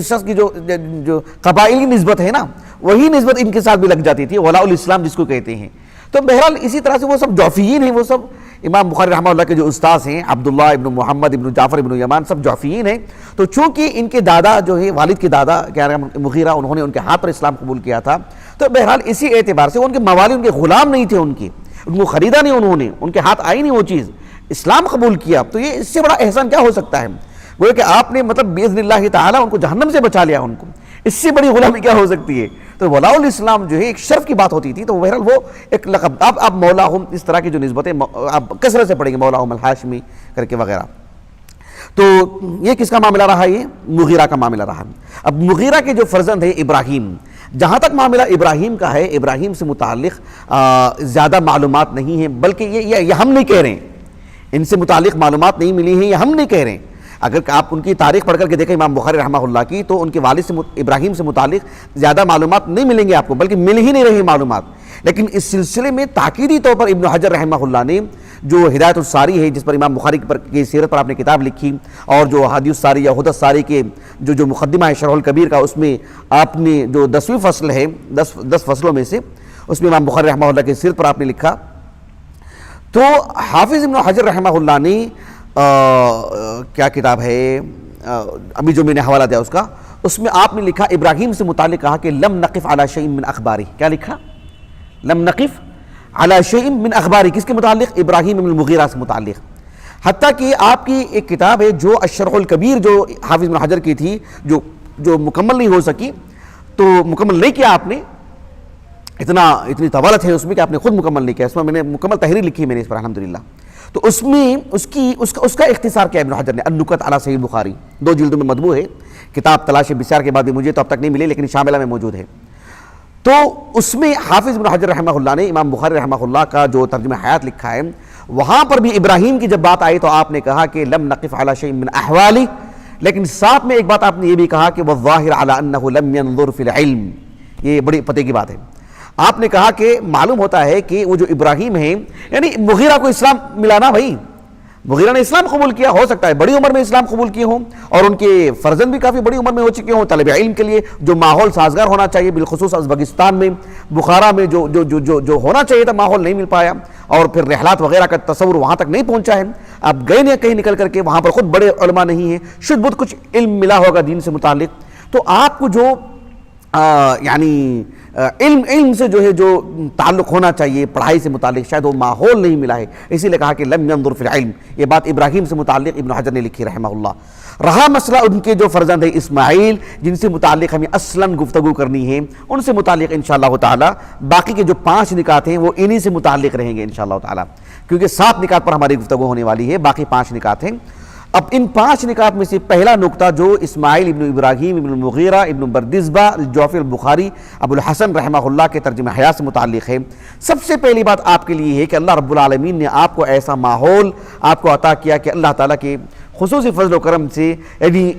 شخص کی جو قبائلی نسبت ہے نا, وہی نسبت ان کے ساتھ بھی لگ جاتی تھی, ولاء الاسلام جس کو کہتے ہیں. تو بہرحال اسی طرح سے وہ سب جعفیین ہیں, وہ سب امام بخاری رحمہ اللہ کے جو استاذ ہیں عبداللہ ابن محمد ابن جعفر ابن یمان سب جعفیین ہیں. تو چونکہ ان کے دادا جو ہے والد کے دادا کیا نام مغیرہ, انہوں نے ان کے ہاتھ پر اسلام قبول کیا تھا, تو بہرحال اسی اعتبار سے ان کے موالی, ان کے غلام نہیں تھے, ان کو خریدا نہیں انہوں نے, ان کے ہاتھ آئی نہیں وہ چیز, اسلام قبول کیا. تو یہ اس سے بڑا احسان کیا ہو سکتا ہے؟ وہ کہ آپ نے مطلب باذن اللہ تعالی ان کو جہنم سے بچا لیا, ان کو اس سے بڑی غلامی کیا ہو سکتی ہے؟ تو ولاء الاسلام جو ہے ایک شرف کی بات ہوتی تھی. تو بہرحال وہ ایک لقب, آپ مولا ہم اس طرح کی جو نسبتیں آپ کثرت سے پڑھیں گے, مولا ہم الہاشمی کر کے وغیرہ. تو یہ کس کا معاملہ رہا؟ یہ مغیرہ کا معاملہ رہا. اب مغیرہ کے جو فرزند ہے ابراہیم, جہاں تک معاملہ ابراہیم کا ہے, ابراہیم سے متعلق زیادہ معلومات نہیں ہیں, بلکہ یہ ہم نہیں کہہ رہے ہیں, ان سے متعلق معلومات نہیں ملی ہیں, یہ ہم نہیں کہہ رہے ہیں. اگر آپ ان کی تاریخ پڑھ کر کے دیکھیں امام بخاری رحمہ اللہ کی, تو ان کے والد سے ابراہیم سے متعلق زیادہ معلومات نہیں ملیں گے آپ کو, بلکہ مل ہی نہیں رہی معلومات. لیکن اس سلسلے میں تاکیدی طور پر ابن حجر رحمہ اللہ نے جو ہدایت الساری ہے, جس پر امام بخاری کی سیرت پر آپ نے کتاب لکھی, اور جو حدیث الساری یا ہدی الساری کے جو مقدمہ ہے شرح الکبیر کا, اس میں آپ نے جو 10ویں فصل ہے 10 فصلوں میں سے, اس میں امام بخاری رحمہ اللہ کی سیرت پر آپ نے لکھا. تو حافظ ابن حجر رحمہ اللہ نے کیا کتاب ہے ابھی جو میں نے حوالہ دیا اس میں آپ نے لکھا ابراہیم سے متعلق کہا کہ لم نقف علی شیء من اخباری. کیا لکھا؟ لم نقف علی شیء من اخباری. کس کے متعلق؟ ابراہیم بن المغیرہ سے متعلق. حتیٰ کہ آپ کی ایک کتاب ہے جو الشرح الکبیر جو حافظ ابن حجر کی تھی, جو مکمل نہیں ہو سکی, تو مکمل نہیں کیا آپ نے, اتنی طوالت ہے اس میں کہ آپ نے خود مکمل نہیں کیا. اس میں میں نے مکمل تحریر لکھی میں نے اس پر الحمدللہ. تو اس میں اس کا اختصار کیا ابن حجر نے, النکت علی صحیح بخاری, 2 جلدوں میں مطبوع ہے. کتاب تلاش بسیار کے بعد بھی مجھے تو اب تک نہیں ملی, لیکن شاملہ میں موجود ہے. تو اس میں حافظ ابن حجر رحمہ اللہ نے امام بخاری رحمہ اللہ کا جو ترجمہ حیات لکھا ہے, وہاں پر بھی ابراہیم کی جب بات آئی تو آپ نے کہا کہ لم نقف علی شیء من احوالی, لیکن ساتھ میں ایک بات آپ نے یہ بھی کہا کہ والظاہر علی انہ لم ينظر فی العلم. یہ بڑی پتے کی بات ہے. آپ نے کہا کہ معلوم ہوتا ہے کہ وہ جو ابراہیم ہیں, یعنی مغیرہ کو اسلام ملانا بھائی, مغیرہ نے اسلام قبول کیا، ہو سکتا ہے بڑی عمر میں اسلام قبول کیے ہوں اور ان کے فرزند بھی کافی بڑی عمر میں ہو چکے ہوں. طالب علم کے لیے جو ماحول سازگار ہونا چاہیے، بالخصوص ازبکستان میں بخارا میں جو ہونا چاہیے تھا ماحول نہیں مل پایا، اور پھر رحلات وغیرہ کا تصور وہاں تک نہیں پہنچا ہے. اب گئے نہیں کہیں نکل کر کے، وہاں پر خود بڑے علماء نہیں ہیں، شد بدھ کچھ علم ملا ہوگا دین سے متعلق. تو آپ کو جو یعنی علم سے جو ہے جو تعلق ہونا چاہیے پڑھائی سے متعلق، شاید وہ ماحول نہیں ملا ہے. اسی لیے کہا کہ لم ينظر فی العلم. یہ بات ابراہیم سے متعلق ابن حجر نے لکھی رحمہ اللہ. رہا مسئلہ ان کے جو فرزند ہیں اسماعیل، جن سے متعلق ہمیں اصلاً گفتگو کرنی ہے، ان سے متعلق انشاءاللہ تعالی باقی کے جو 5 نکات ہیں وہ انہی سے متعلق رہیں گے انشاءاللہ تعالی، کیونکہ 7 نکات پر ہماری گفتگو ہونے والی ہے، باقی 5 نکات ہیں. اب ان 5 نکات میں سے پہلا نقطہ جو اسماعیل ابن ابراہیم ابن المغیرہ ابن بردزبہ الجعفی البخاری ابو الحسن رحمہ اللہ کے ترجمہ حیات سے متعلق ہے. سب سے پہلی بات آپ کے لیے ہے کہ اللہ رب العالمین نے آپ کو ایسا ماحول آپ کو عطا کیا کہ اللہ تعالیٰ کے خصوصی فضل و کرم سے، یعنی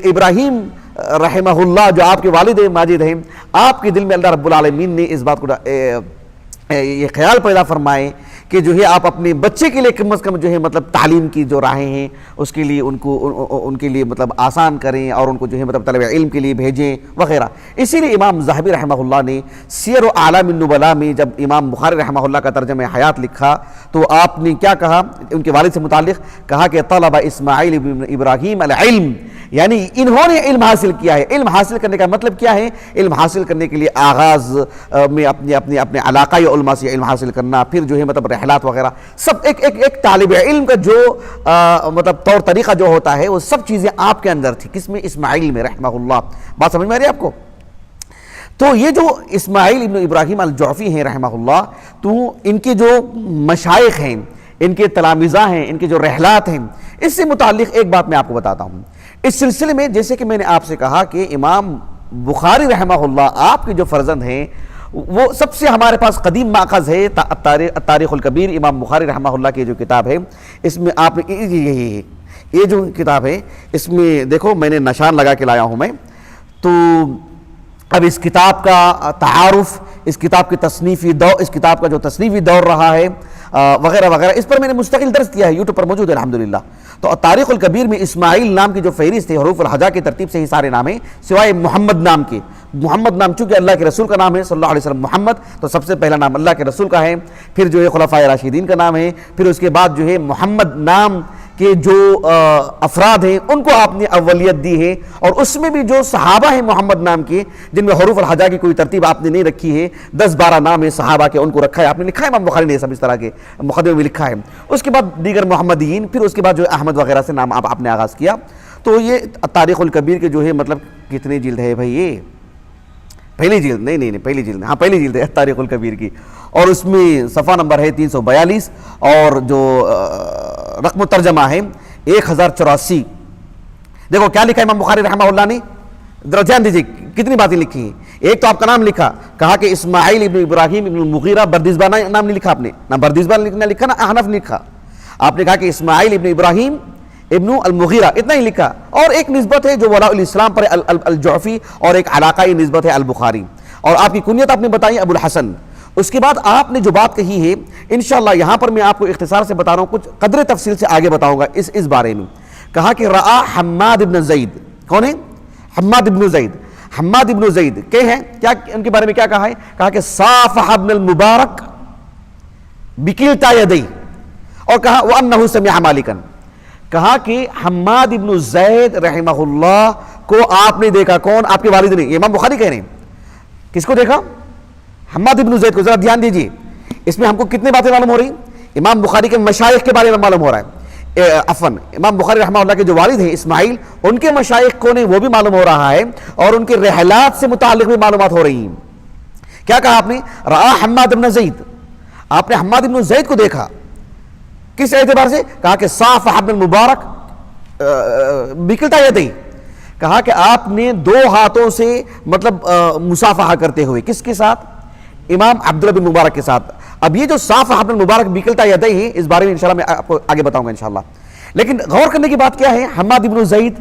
ابراہیم رحمہ اللہ جو آپ کے والد ماجد ہیں، آپ کے دل میں اللہ رب العالمین نے اس بات کو یہ خیال پیدا فرمائے کہ جو ہے آپ اپنے بچے کے لیے کم از کم جو ہے مطلب تعلیم کی جو راہیں ہیں اس کے لیے ان کے لیے مطلب آسان کریں، اور ان کو جو ہے مطلب طلب علم کے لیے بھیجیں وغیرہ. اسی لیے امام ذہبی رحمہ اللہ نے سیر و اعلام النبلاء میں جب امام بخاری رحمہ اللہ کا ترجمہ حیات لکھا تو آپ نے کیا کہا ان کے والد سے متعلق؟ کہا کہ طلب اسماعیل ابن ابراہیم العلم، یعنی انہوں نے علم حاصل کیا ہے. علم حاصل کرنے کا مطلب کیا ہے؟ علم حاصل کرنے کے لیے آغاز میں اپنے علاقائی علماء سے علم حاصل کرنا، پھر جو ہے مطلب رحلات وغیرہ، سب ایک طالب علم کا جو مطلب طور طریقہ جو ہوتا ہے وہ سب چیزیں آپ کے اندر تھی. کس میں؟ اسماعیل میں رحمہ اللہ. بات سمجھ میں آ رہی ہے آپ کو؟ تو یہ جو اسماعیل ابن ابراہیم الجعفی ہیں رحمہ اللہ، تو ان کے جو مشائخ ہیں، ان کے تلامذہ ہیں، ان کے جو رحلات ہیں، اس سے متعلق ایک بات میں آپ کو بتاتا ہوں. اس سلسلے میں جیسے کہ میں نے آپ سے کہا کہ امام بخاری رحمہ اللہ آپ کے جو فرزند ہیں وہ سب سے ہمارے پاس قدیم ماخذ ہے تاریخ الکبیر. امام بخاری رحمہ اللہ کی جو کتاب ہے اس میں آپ نے یہ جو کتاب ہے اس میں دیکھو میں نے نشان لگا کے لایا ہوں میں. تو اب اس کتاب کا تعارف، اس کتاب کی تصنیفی دور، اس کتاب کا جو تصنیفی دور رہا ہے وغیرہ وغیرہ، اس پر میں نے مستقل درس کیا ہے، یوٹیوب پر موجود ہے الحمدللہ. تو تاریخ الکبیر میں اسماعیل نام کی جو فہرست ہے حروف الہجا کی ترتیب سے ہی سارے نام ہیں سوائے محمد نام کے. محمد نام چونکہ اللہ کے رسول کا نام ہے صلی اللہ علیہ وسلم محمد، تو سب سے پہلا نام اللہ کے رسول کا ہے، پھر جو ہے خلفائے راشدین کا نام ہے، پھر اس کے بعد جو ہے محمد نام کے جو افراد ہیں ان کو آپ نے اولیت دی ہے، اور اس میں بھی جو صحابہ ہیں محمد نام کے جن میں حروف الہجا کی کوئی ترتیب آپ نے نہیں رکھی ہے، 10-12 نام ہے صحابہ کے، ان کو رکھا ہے آپ نے، لکھا ہے امام بخاری نے سب اس طرح کے مقدمے میں لکھا ہے. اس کے بعد دیگر محمدیین، پھر اس کے بعد جو احمد وغیرہ سے نام آپ نے آغاز کیا. تو یہ تاریخ الکبیر کے جو ہے مطلب کتنی جلد ہے بھائی؟ یہ پہلی جلد نہیں پہلی جلد، ہاں پہلی جلد ہے تاریخ الکبیر کی، اور اس میں صفحہ نمبر ہے 342 اور جو رقم ترجمہ ہے 1084. دیکھو کیا لکھا ہے امام بخاری رحمہ اللہ نے، ذرا دھیان دیجیے کتنی باتیں لکھی ہیں. ایک تو آپ کا نام لکھا، کہا کہ اسماعیل ابن ابراہیم ابن المغیرہ بردزبہ نام نہیں لکھا آپ نے، نہ بردزبہ لکھا نہ احنف لکھا، آپ نے کہا کہ اسماعیل ابن ابراہیم ابن المغیرہ اتنا ہی لکھا. اور ایک نسبت ہے جو ولاء الاسلام پر الجعفی، اور ایک علاقائی نسبت ہے البخاری، اور آپ کی کنیت آپ نے بتائی ابو الحسن. اس کے بعد آپ نے جو بات کہی ہے انشاءاللہ یہاں پر میں آپ کو اختصار سے بتا رہا ہوں، کچھ قدر تفصیل سے آگے بتاؤں گا اس بارے میں. کہا کہ رآ حماد ابن زید. کون ہے؟ حماد ابن زید. حماد ابن زید کہ ہیں کیا، ان کے بارے میں کیا کہا ہے؟ کہا کہ صافح ابن المبارک بکلتا یدی، اور کہا وانہ سمع مالکا. کہا کہ حماد ابن زید رحمہ اللہ کو آپ نے دیکھا. کون؟ آپ کے والد نے. یہ امام بخاری کہہ رہے ہیں. کس کو دیکھا؟ حماد ابن زید کو. ذرا دھیان دیجئے اس میں ہم کو کتنے باتیں معلوم ہو رہی. امام بخاری کے مشائخ کے بارے میں معلوم ہو رہا ہے، عفواً امام بخاری رحمہ اللہ کے جو والد ہیں اسماعیل، ان کے مشائخ کون ہیں وہ بھی معلوم ہو رہا ہے، اور ان کے رحلات سے متعلق بھی معلومات ہو رہی ہیں. کیا کہا آپ نے؟ رآ حماد ابن زید. آپ نے حماد ابن زید کو دیکھا. کس اعتبار سے؟ کہا کہ صافح ابن المبارک بکلتا یدی. کہا کہ آپ نے 2 ہاتھوں سے مطلب مصافحہ کرتے ہوئے. کس کے ساتھ؟ امام عبداللہ بن مبارک کے ساتھ. اب یہ جو صافح ابن المبارک بکلتا یدی ہے اس بارے میں انشاءاللہ میں آپ کو آگے بتاؤں گا انشاءاللہ. لیکن غور کرنے کی بات کیا ہے، حماد ابن زید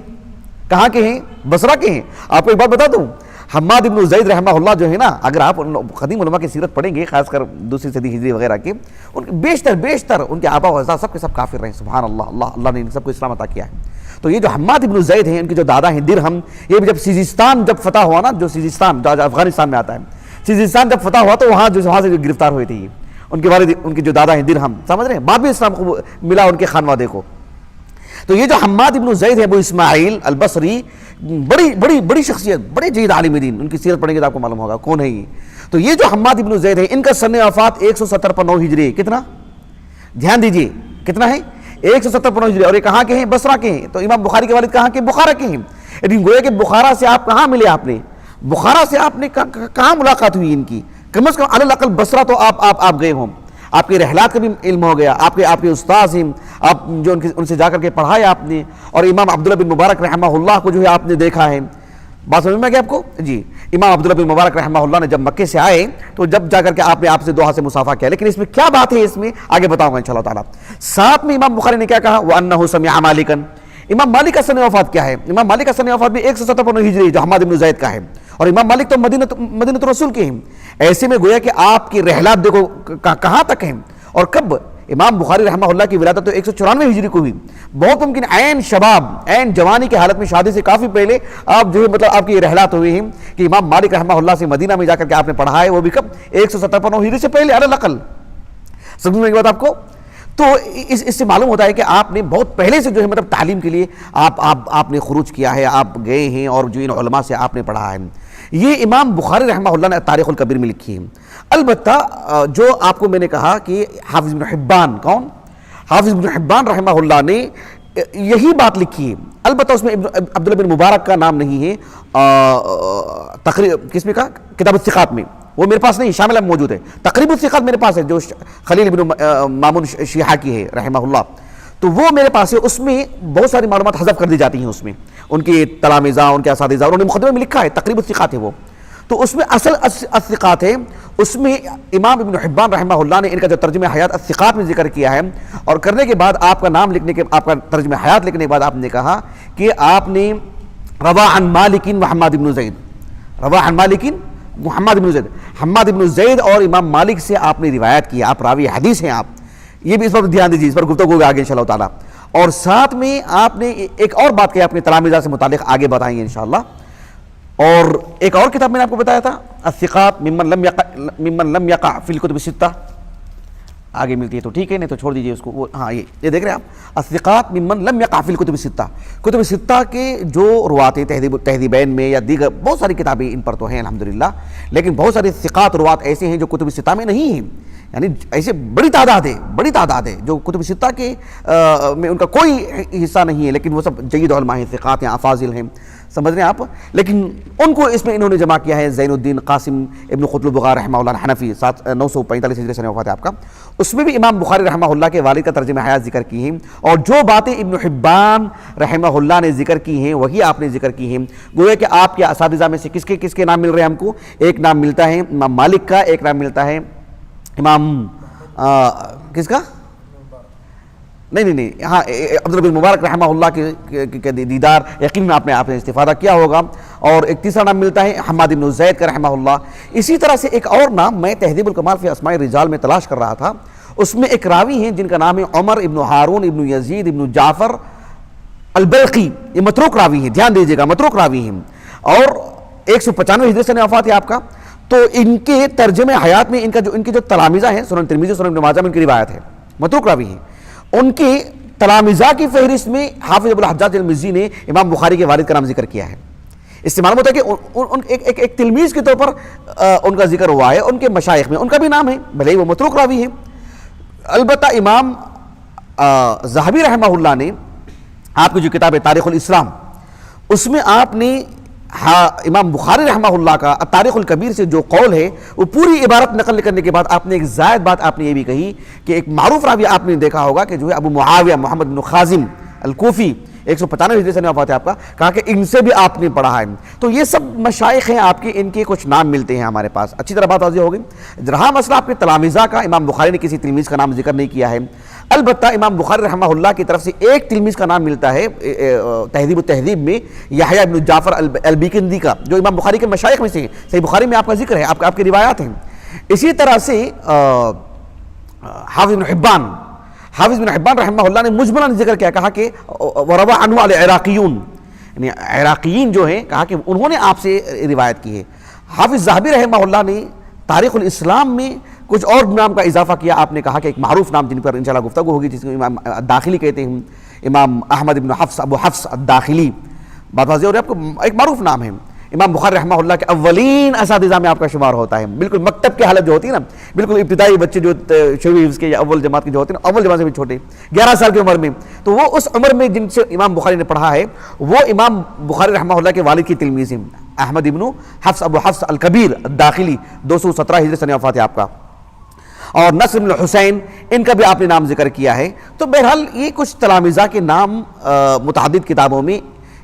کہاں کے ہیں؟ بصرہ کے ہیں. آپ کو ایک بات بتا دوں، حماد ابن زید رحمہ اللہ جو ہے نا، اگر آپ قدیم علماء کی سیرت پڑھیں گے، خاص کر دوسری صدی ہجری وغیرہ کے، ان کے بیشتر ان کے آبا و اجداد سب کے سب کافر رہے. سبحان اللہ، اللہ نے ان سب کو اسلام عطا کیا ہے. تو یہ جو حماد ابن زید ہیں، ان کے جو دادا ہیں درہم، یہ بھی جب سیزستان جب فتح ہوا نا، جو سیزستان جو آج افغانستان میں آتا ہے، سیزستان جب فتح ہوا تو وہاں سے جو گرفتار ہوئے تھے یہ ان کے والد، ان کے جو دادا ہیں درہم، سمجھ رہے ہیں، بعد میں اسلام کو ملا ان کے خانوادے کو. تو یہ جو حماد ابن زید ہے ابو اسماعیل البصری، بڑی شخصیت، بڑے جید عالم دین، ان کی سیرت پڑھیں گے تو آپ کو معلوم ہوگا کون ہے یہ. تو یہ جو حماد ابن زید ہے، ان کا سن وفات 170 پر 9 ہجری. کتنا؟ دھیان دیجئے کتنا ہے؟ 170 پر 9 ہجری. اور یہ کہاں کے ہیں؟ بصرہ کے ہیں. تو امام بخاری کے والد کہاں کے؟ بخارا کے ہیں. لیکن گویا کہ بخارا سے آپ کہاں ملے؟ آپ نے بخارا سے آپ نے کہاں ملاقات ہوئی ان کی؟ کم از کم علی الاقل بصرہ تو آپ گئے ہوں، آپ کے رحلات کا بھی علم ہو گیا، آپ کے استاذ ہیں، آپ جو ان سے جا کر کے پڑھایا آپ نے. اور امام عبداللہ بن مبارک رحمہ اللہ کو جو ہے آپ نے دیکھا ہے. بات سمجھ میں آ گئی آپ کو؟ جی، امام عبداللہ بن مبارک رحمہ اللہ نے جب مکے سے آئے تو جب جا کر کے آپ سے 2 ہاتھ سے مصافحہ کیا. لیکن اس میں کیا بات ہے، اس میں آگے بتاؤں گا انشاءاللہ تعالیٰ. ساتھ میں امام بخاری نے کیا کہا؟ وَأَنَّهُ سَمِعَ مَالِكًا. امام مالک کا سن وفات کیا ہے؟ امام مالک کا سن وفات بھی 170 پر 9 ہجری جو حماد ابن زید کا ہے. اور امام مالک تو مدینہ رسول کے ہیں. ایسے میں گویا کہ آپ کی رحلات دیکھو کہاں تک ہیں اور کب. امام بخاری رحمہ اللہ کی ولادت تو 194 ہجری کو ہوئی. بہت ممکن عین شباب، عین جوانی کی حالت میں، شادی سے کافی پہلے آپ جو ہے مطلب آپ کی یہ رحلات ہوئے ہیں کہ امام مالک رحمہ اللہ سے مدینہ میں جا کر کے آپ نے پڑھا ہے. وہ بھی کب؟ 170 پر 9 ہجری سے پہلے علی الاقل. سمجھ میں کی بات آپ کو؟ تو اس سے معلوم ہوتا ہے کہ آپ نے بہت پہلے سے جو ہے مطلب تعلیم کے لیے آپ نے خروج کیا ہے، آپ گئے ہیں اور جو ان علماء سے آپ نے پڑھا ہے. یہ امام بخاری رحمہ اللہ نے تاریخ الکبیر میں لکھی ہے. البتہ جو آپ کو میں نے کہا کہ حافظ ابن حبان، کون؟ حافظ ابن حبان رحمہ اللہ نے یہی بات لکھی ہے. البتہ اس میں عبداللہ بن مبارک کا نام نہیں ہے. کس میں کا؟ کتاب الثقات میں. وہ میرے پاس نہیں، شامل موجود ہے. تقریب الثقات میرے پاس ہے جو خلیل بن مامون شیحہ کی ہے رحمہ اللہ. تو وہ میرے پاس ہے. اس میں بہت ساری معلومات حذف کر دی جاتی ہیں. اس میں ان کے تلامذہ، ان کے اساتذہ، انہوں نے مقدمے میں لکھا ہے، تقریب الثقات ہے وہ. تو اس میں اصل الثقات ہے. اس میں امام ابن حبان رحمہ اللہ نے ان کا جو ترجمہ حیات الثقات میں ذکر کیا ہے، اور کرنے کے بعد آپ کا نام لکھنے کے، آپ کا ترجمہ حیات لکھنے کے بعد آپ نے کہا کہ آپ نے روا عن مالک محمد ابن زید، روا عن مالک محمد ابن زید، حماد ابن زید اور امام مالک سے آپ نے روایت کی. آپ راوی حدیث ہیں آپ. یہ بھی اس پر دھیان دیجیے، اس پر گفتگو ہوگا آگے انشاءاللہ تعالیٰ. اور ساتھ میں آپ نے ایک اور بات کہی اپنے تلامذہ سے متعلق، آگے بتائیں گے انشاءاللہ. اور ایک اور کتاب میں نے آپ کو بتایا تھا، الثقات ممن لم یقع فی الکتب الستہ. آگے ملتی ہے تو ٹھیک ہے، نہیں تو چھوڑ دیجیے اس کو. ہاں یہ دیکھ رہے ہیں آپ، الثقات ممن لم یقع فی الکتب الستہ. کتب الستہ کے جو روات ہیں، تہذیبین میں یا دیگر بہت ساری کتابیں ان پر تو ہیں الحمدللہ، لیکن بہت سارے ثقات روات ایسے ہیں جو کتب الستہ میں نہیں ہیں. یعنی ایسے بڑی تعداد ہے جو کتب ستہ کے میں ان کا کوئی حصہ نہیں ہے، لیکن وہ سب جید علماء ہیں، ثقات ہیں، افاضل ہیں. سمجھ رہے ہیں آپ؟ لیکن ان کو اس میں انہوں نے جمع کیا ہے. زین الدین قاسم ابن خطل البغار رحمہ اللہ حنفی، 945 ہجری سنہ وفات ہے آپ کا. اس میں بھی امام بخاری رحمہ اللہ کے والد کا ترجمہ حیات ذکر کی ہیں، اور جو باتیں ابن حبان رحمہ اللہ نے ذکر کی ہیں وہی آپ نے ذکر کی ہیں. گویا کہ آپ کے اساتذہ میں سے کس کے نام مل رہے ہیں ہم کو؟ ایک نام ملتا ہے امام مالک کا، ایک نام ملتا ہے امام کس کا؟ نہیں، ہاں عبداللہ بن مبارک رحمہ اللہ کے دیدار یقیناً آپ نے استفادہ کیا ہوگا. اور ایک تیسرا نام ملتا ہے حماد بن زید کا رحمہ اللہ. اسی طرح سے ایک اور نام میں تہذیب الکمال فی اسماء الرجال میں تلاش کر رہا تھا. اس میں ایک راوی ہیں جن کا نام ہے عمر ابن ہارون ابن یزید ابن جعفر البلخی. یہ متروک راوی ہیں، دھیان دیجیے گا، متروک راوی ہیں. اور 195 ہجری سنہ وفات ہے آپ کا. تو ان کے ترجمہ حیات میں ان کے جو تلامذہ ہیں، سنن ترمذی، سنن ابن ماجہ میں ان کی روایت ہے، متروک راوی ہیں. ان کے تلامذہ کی فہرست میں حافظ ابو الحجاج المزی نے امام بخاری کے والد کا نام ذکر کیا ہے. اس سے معلوم ہوتا ہے کہ ایک تلمیذ کے طور پر ان کا ذکر ہوا ہے. ان کے مشائخ میں ان کا بھی نام ہے، بھلے ہی وہ متروک راوی ہیں. البتہ امام ذہبی رحمہ اللہ نے آپ کی جو کتاب ہے تاریخ الاسلام، اس میں آپ نے امام بخاری رحمہ اللہ کا تاریخ الکبیر سے جو قول ہے وہ پوری عبارت نقل کرنے کے بعد آپ نے ایک زائد بات آپ نے یہ بھی کہی کہ ایک معروف راوی آپ نے دیکھا ہوگا کہ جو ہے ابو معاویہ محمد بن خازم الکوفی، 195 ہجری سنہ وفات ہے آپ کا، کہا کہ ان سے بھی آپ نے پڑھا ہے. تو یہ سب مشائخ ہیں آپ کے، ان کے کچھ نام ملتے ہیں ہمارے پاس. اچھی طرح بات واضح ہوگی. رہا مسئلہ آپ کے تلامذہ کا، امام بخاری نے کسی تلمیذ کا نام ذکر نہیں کیا ہے. البتہ امام بخاری رحمہ اللہ کی طرف سے ایک تلمیذ کا نام ملتا ہے تہذیب و تہذیب میں، یحییٰ ابن جعفر البیکندی کا، جو امام بخاری کے مشائخ میں سے ہیں، صحیح بخاری میں آپ کا ذکر ہے، آپ کی روایات ہیں۔ اسی طرح سے حافظ بن حبان رحمہ اللہ نے مجملاً ذکر کیا، کہا کہ وَرَوَى عَنْهُ الْعِرَاقِيُّونَ، یعنی عراقیین جو ہیں، کہا کہ انہوں نے آپ سے روایت کی ہے۔ حافظ ذہبی رحمہ اللہ نے تاریخ الاسلام میں کچھ اور نام کا اضافہ کیا، آپ نے کہا کہ ایک معروف نام جن پر انشاءاللہ گفتگو ہوگی، جس کو امام الداخلی کہتے ہیں، امام احمد بن حفص ابو حفص الداخلی، بات واضح ہو رہی ہے آپ کو، ایک معروف نام ہے۔ امام بخاری رحمہ اللہ کے اولین اساتذہ میں آپ کا شمار ہوتا ہے، بالکل مکتب کی حالت جو ہوتی ہے نا، بالکل ابتدائی بچے جو شروع حفظ کے یا اول جماعت کے جو ہوتے ہیں، اول جماعت سے بھی چھوٹے، 11 سال کی عمر میں، تو وہ اس عمر میں جن سے امام بخاری نے پڑھا ہے، وہ امام بخاری رحمہ اللہ کے والد کی تلمیذ ہیں، احمد ابن حفص ابو حفص الکبیر الداخلی، 217 ہجری سنہ وفات ہے آپ کا۔ اور نصر بن حسین، ان کا بھی آپ نے نام ذکر کیا ہے۔ تو بہرحال یہ کچھ تلامذہ کے نام متعدد کتابوں میں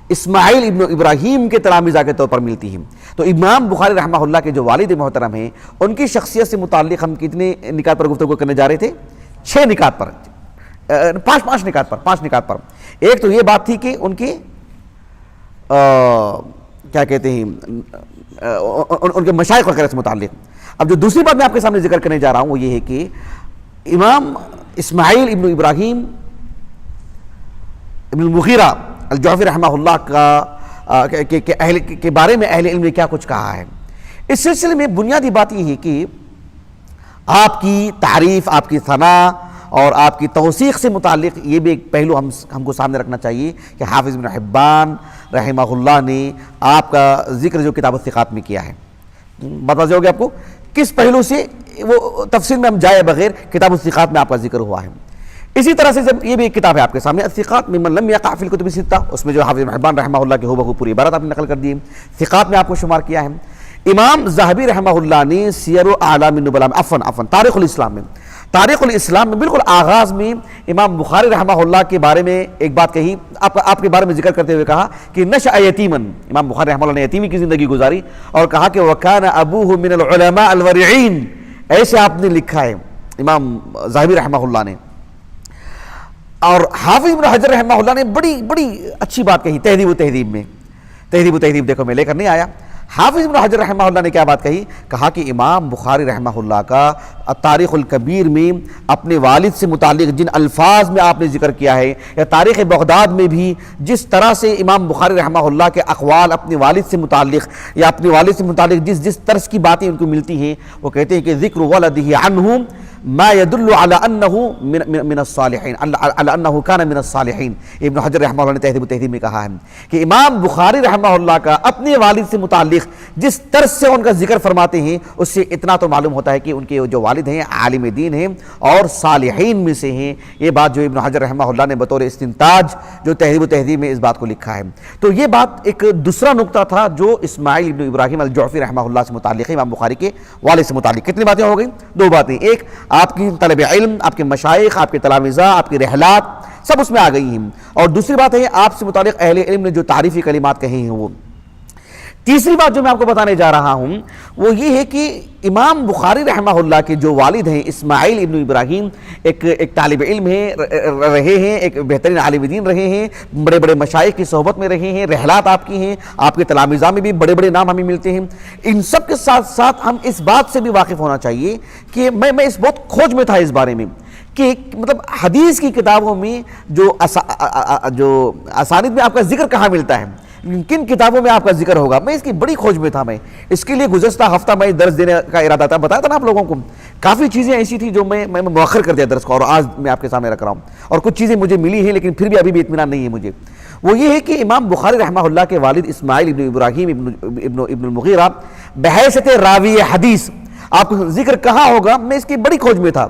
اسماعیل ابن ابراہیم کے تلامذہ کے طور پر ملتی ہیں۔ تو امام بخاری رحمہ اللہ کے جو والد محترم ہیں، ان کی شخصیت سے متعلق ہم کتنے نکات پر گفتگو کرنے جا رہے تھے؟ 6 نکات پر، 5 نکات پر۔ ایک تو یہ بات تھی کہ ان کے کیا کہتے ہیں، ان کے مشائخ وغیرہ سے متعلق۔ اب جو دوسری بات میں آپ کے سامنے ذکر کرنے جا رہا ہوں وہ یہ ہے کہ امام اسماعیل ابن ابراہیم ابن المغیرہ الجعفی رحمہ اللہ کے بارے میں اہل علم نے کیا کچھ کہا ہے۔ اس سلسلے میں بنیادی بات یہ ہے کہ آپ کی تعریف، آپ کی ثنا اور آپ کی توثیق سے متعلق یہ بھی ایک پہلو ہم کو سامنے رکھنا چاہیے کہ حافظ بن حبان رحمہ اللہ نے آپ کا ذکر جو کتاب الثقات میں کیا ہے، بات واضح ہو گیا آپ کو، کس پہلو سے، وہ تفصیل میں ہم جائے بغیر کتاب الثقات میں آپ کا ذکر ہوا ہے۔ اسی طرح سے جب یہ بھی ایک کتاب ہے آپ کے سامنے الثقات ممن لم یقع فی الکتب الستہ، اس میں جو حافظ بن حبان رحمہ اللہ کے ہو بہو پوری عبارت آپ نے نقل کر دی ہے، ثقات میں آپ کو شمار کیا ہے۔ امام ذہبی رحمہ اللہ نے سیر اعلام النبلاء میں تاریخ الاسلام میں بالکل آغاز میں امام بخاری رحمہ اللہ کے بارے میں ایک بات کہی، آپ کے بارے میں ذکر کرتے ہوئے کہا کہ نشأ یتیماً، امام بخاری رحمہ اللہ نے یتیمی کی زندگی گزاری، اور کہا کہ وَكَانَ أَبُوهُ مِنَ الْعُلَمَاءِ الْوَرِعِينَ، ایسے آپ نے لکھا ہے امام ذہبی رحمہ اللہ نے۔ اور حافظ ابن حجر رحمہ اللہ نے بڑی اچھی بات کہی تہذیب و تہذیب میں، تہذیب و تہذیب دیکھو میں لے کر نہیں آیا، حافظ ابن حجر رحمہ اللہ نے کیا بات کہی، کہا کہ امام بخاری رحمہ اللہ کا تاریخ الکبیر میں اپنے والد سے متعلق جن الفاظ میں آپ نے ذکر کیا ہے، یا تاریخ بغداد میں بھی جس طرح سے امام بخاری رحمہ اللہ کے اقوال اپنے والد سے متعلق یا اپنے والد سے متعلق جس طرز کی باتیں ان کو ملتی ہیں، وہ کہتے ہیں کہ ذکر ولدہ عنہ ما يدل على انه من الصالحین، على انه كان من الصالحین۔ ابن حجر رحمہ اللہ نے تہذیب و تہذیب میں کہا ہے کہ امام بخاری رحمہ اللہ کا اپنے والد سے متعلق جس طرز سے ان کا ذکر فرماتے ہیں، اس سے اتنا تو معلوم ہوتا ہے کہ ان کے جو والد ہیں عالم دین ہیں اور صالحین میں سے ہیں۔ یہ بات جو ابن حجر رحمہ اللہ نے بطور استنتاج جو تہذیب و تہذیب میں اس بات کو لکھا ہے۔ تو یہ بات ایک دوسرا نقطہ تھا جو اسماعیل ابن ابراہیم الجعفی رحمہ اللہ سے متعلق ہے، امام بخاری کے والد سے متعلق۔ کتنی باتیں ہو گئیں؟ 2 باتیں، ایک آپ کی طلب علم، آپ کے مشائخ، آپ کے تلامذہ، آپ کی رحلات سب اس میں آ گئی ہیں، اور دوسری بات ہے آپ سے متعلق اہل علم نے جو تعریفی کلمات کہے ہیں وہ۔ تیسری بات جو میں آپ کو بتانے جا رہا ہوں وہ یہ ہے کہ امام بخاری رحمہ اللہ کے جو والد ہیں اسماعیل ابن ابراہیم ایک طالب علم رہے ہیں، ایک بہترین عالم دین رہے ہیں، بڑے بڑے مشائخ کی صحبت میں رہے ہیں، رحلات آپ کی ہیں، آپ کے تلامذہ میں بھی بڑے بڑے نام ہمیں ملتے ہیں۔ ان سب کے ساتھ ساتھ ہم اس بات سے بھی واقف ہونا چاہیے کہ میں اس بہت کھوج میں تھا اس بارے میں کہ مطلب حدیث کی کتابوں میں جو اسانید میں آپ کا ذکر کہاں ملتا ہے، کن کتابوں میں آپ کا ذکر ہوگا، میں اس کی بڑی کھوج میں تھا۔ میں اس کے لیے گزشتہ ہفتہ میں درس دینے کا ارادہ تھا، بتایا تھا نا آپ لوگوں کو، کافی چیزیں ایسی تھی جو میں مؤخر کر دیا درس کو، اور آج میں آپ کے سامنے رکھ رہا ہوں، اور کچھ چیزیں مجھے ملی ہیں لیکن پھر بھی ابھی بھی اطمینان نہیں ہے مجھے۔ وہ یہ ہے کہ امام بخاری رحمہ اللہ کے والد اسماعیل ابن ابراہیم ابن المغیرہ بحیثیت راوی حدیث آپ کو ذکر کہاں ہوگا، میں اس کی بڑی کھوج میں تھا۔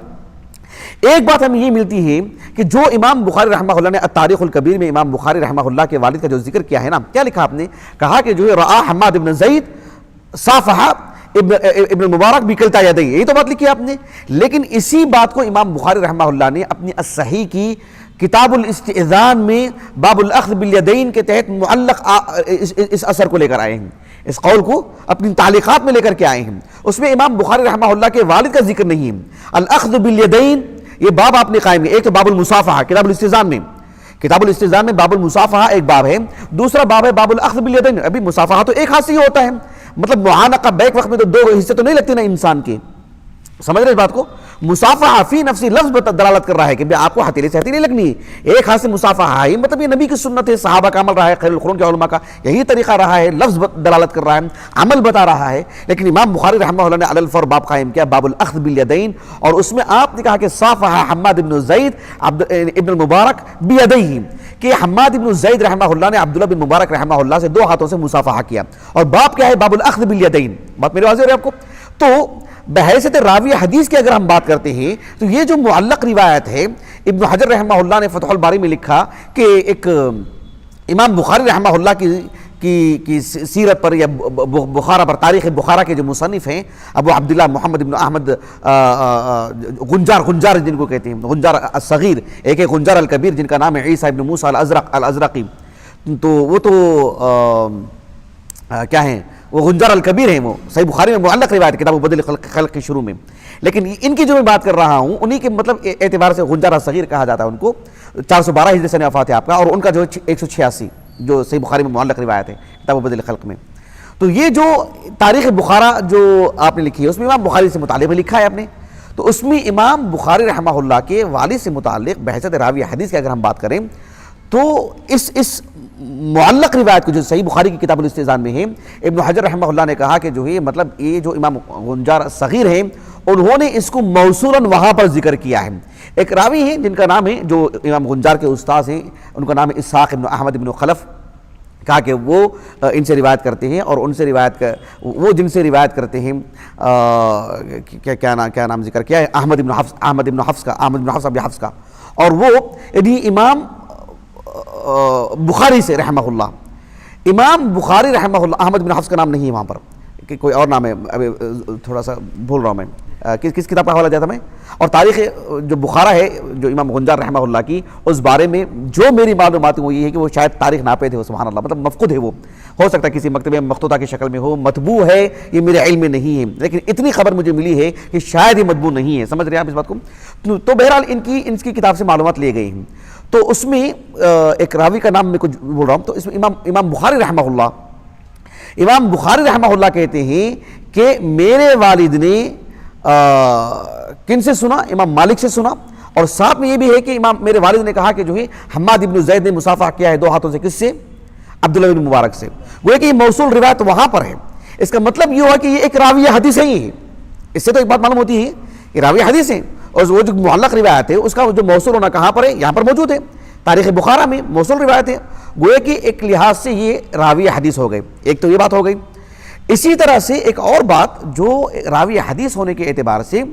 ایک بات ہمیں یہ ملتی ہے کہ جو امام بخاری رحمہ اللہ نے التاریخ الکبیر میں امام بخاری رحمہ اللہ کے والد کا جو ذکر کیا ہے نا، کیا لکھا آپ نے، کہا کہ جو ہے رآ حماد ابن زید صافحہ ابن مبارک بکلتا یدیہ، یہی تو بات لکھی آپ نے، لیکن اسی بات کو امام بخاری رحمہ اللہ نے اپنی الصحیح کی کتاب الاستئذان میں باب الاخذ بالیدین کے تحت معلق اس اثر کو لے کر آئے ہیں، اس قول کو اپنی تعلیقات میں لے کر کے آئے ہیں۔ اس میں امام بخاری رحمہ اللہ کے والد کا ذکر نہیں ہے، الاخذ بالیدین یہ باب آپ نے قائم کیا. ایک تو باب المصافحہ کتاب الاستئذان میں، کتاب الاستئذان میں باب المصافحہ ایک باب ہے. دوسرا باب ہے باب الاخذ بالیدین. ابھی مصافحہ تو ایک ہاتھ سے ہی ہوتا ہے، مطلب معانقہ بیک وقت میں تو دو حصے تو نہیں لگتے نا انسان کے. سمجھ رہے اس بات کو؟ مصافحہ فی نفسی لفظ دلالت کر رہا ہے کہ آپ کو ہتھیلی سے ہتھیلی لگنی ہے، ایک ہاتھ سے مصافحہ ہے، مطلب یہ نبی کی سنت ہے، صحابہ کا عمل رہا ہے، خیر القرون کے علماء کا یہی طریقہ رہا ہے، لفظ دلالت کر رہا ہے، عمل بتا رہا ہے. لیکن امام بخاری رحمہ اللہ نے علی الفور باب قائم کیا، باب الاخذ بالیدین، اور اس میں آپ نے کہا کہ صافحہ حماد بن زید ابن المبارک بیدیہ، کہ حماد بن زید رحمہ اللہ نے عبداللہ بن مبارک رحمہ اللہ سے دو ہاتھوں سے مصافحہ کیا. اور باب کیا ہے؟ باب الاخذ بالیدین. بات میرے واضح ہو رہی ہے آپ کو؟ تو بحیثیت راوی حدیث کی اگر ہم بات کرتے ہیں تو یہ جو معلق روایت ہے، ابن حجر رحمہ اللہ نے فتح الباری میں لکھا کہ ایک امام بخاری رحمہ اللہ کی سیرت پر یا بخارا پر، تاریخ بخارا کے جو مصنف ہیں ابو عبداللہ محمد بن احمد غنجار جن کو کہتے ہیں، غنجار الصغیر، ایک ہے غنجار الکبیر جن کا نام ہے عیسیٰ ابن موسیٰ الازرقی. تو وہ تو کیا ہیں، وہ غنجار الکبیر ہیں، وہ صحیح بخاری میں معلق روایت کتاب بدل خلق کے شروع میں. لیکن ان کی جو میں بات کر رہا ہوں انہی کے مطلب اعتبار سے غنجار الصغیر کہا جاتا ہے ان کو. 412 ہجری سنہ وفات ہے آپ کا، اور ان کا جو 186 جو صحیح بخاری میں معلق روایت ہے کتاب بدل خلق میں. تو یہ جو تاریخ بخارا جو آپ نے لکھی ہے اس میں امام بخاری سے متعلق لکھا ہے آپ نے. تو اس میں امام بخاری رحمہ اللہ کے والد سے متعلق بحیثیت راوی حدیث کی اگر ہم بات کریں تو اس معلق روایت کو جو صحیح بخاری کی کتاب الاستئذان میں ہے، ابن حجر رحمہ اللہ نے کہا کہ جو ہے مطلب یہ جو امام غنجار صغیر ہیں انہوں نے اس کو موصولاً وہاں پر ذکر کیا ہے. ایک راوی ہیں جن کا نام ہے، جو امام غنجار کے استاذ ہیں، ان کا نام ہے اسحاق ابن احمد ابن خلف، کہا کہ وہ ان سے روایت کرتے ہیں، اور ان سے وہ جن سے روایت کرتے ہیں کیا نام ذکر کیا ہے، احمد بن حفص ابی حفص کا. اور وہ یعنی امام بخاری سے رحمہ اللہ، امام بخاری رحمہ اللہ، احمد بن حفص کا نام نہیں ہے وہاں پر، کہ کوئی اور نام ہے، ابھی تھوڑا سا بھول رہا ہوں میں، کس کتاب کا حوالہ دیا تھا میں. اور تاریخ جو بخارا ہے جو امام غنجار رحمہ اللہ کی، اس بارے میں جو میری معلومات وہ یہ ہے کہ وہ شاید تاریخ ناپید ہے، سبحان اللہ، مطلب مفقود ہے. وہ ہو سکتا ہے کسی مکتبے میں مخطوطہ کی شکل میں ہو، مطبوع ہے یہ میرے علم میں نہیں ہے، لیکن اتنی خبر مجھے ملی ہے کہ شاید یہ مطبوع نہیں ہے. سمجھ رہے ہیں آپ اس بات کو؟ تو بہرحال ان کی کتاب سے معلومات لیے گئی ہیں. تو اس میں ایک راوی کا نام میں کچھ بول رہا ہوں. تو اس میں امام بخاری رحمہ اللہ کہتے ہیں کہ میرے والد نے کن سے سنا؟ امام مالک سے سنا. اور ساتھ میں یہ بھی ہے کہ میرے والد نے کہا کہ جو ہے حماد ابن زید نے مصافحہ کیا ہے دو ہاتھوں سے، کس سے؟ عبداللہ بن مبارک سے. گویا کہ یہ موصول روایت وہاں پر ہے. اس کا مطلب یہ ہوا کہ یہ ایک راوی حدیث ہی ہے. اس سے تو ایک بات معلوم ہوتی ہے کہ راوی حدیث ہے، اور وہ جو معلق روایت ہے اس کا جو موصول ہونا کہاں پر ہے؟ یہاں پر موجود ہے، تاریخ بخارا میں موصول روایت ہے. گویا کہ ایک لحاظ سے یہ راوی حدیث ہو گئے. ایک تو یہ بات ہو گئی. اسی طرح سے ایک اور بات جو راوی حدیث ہونے کے اعتبار سے،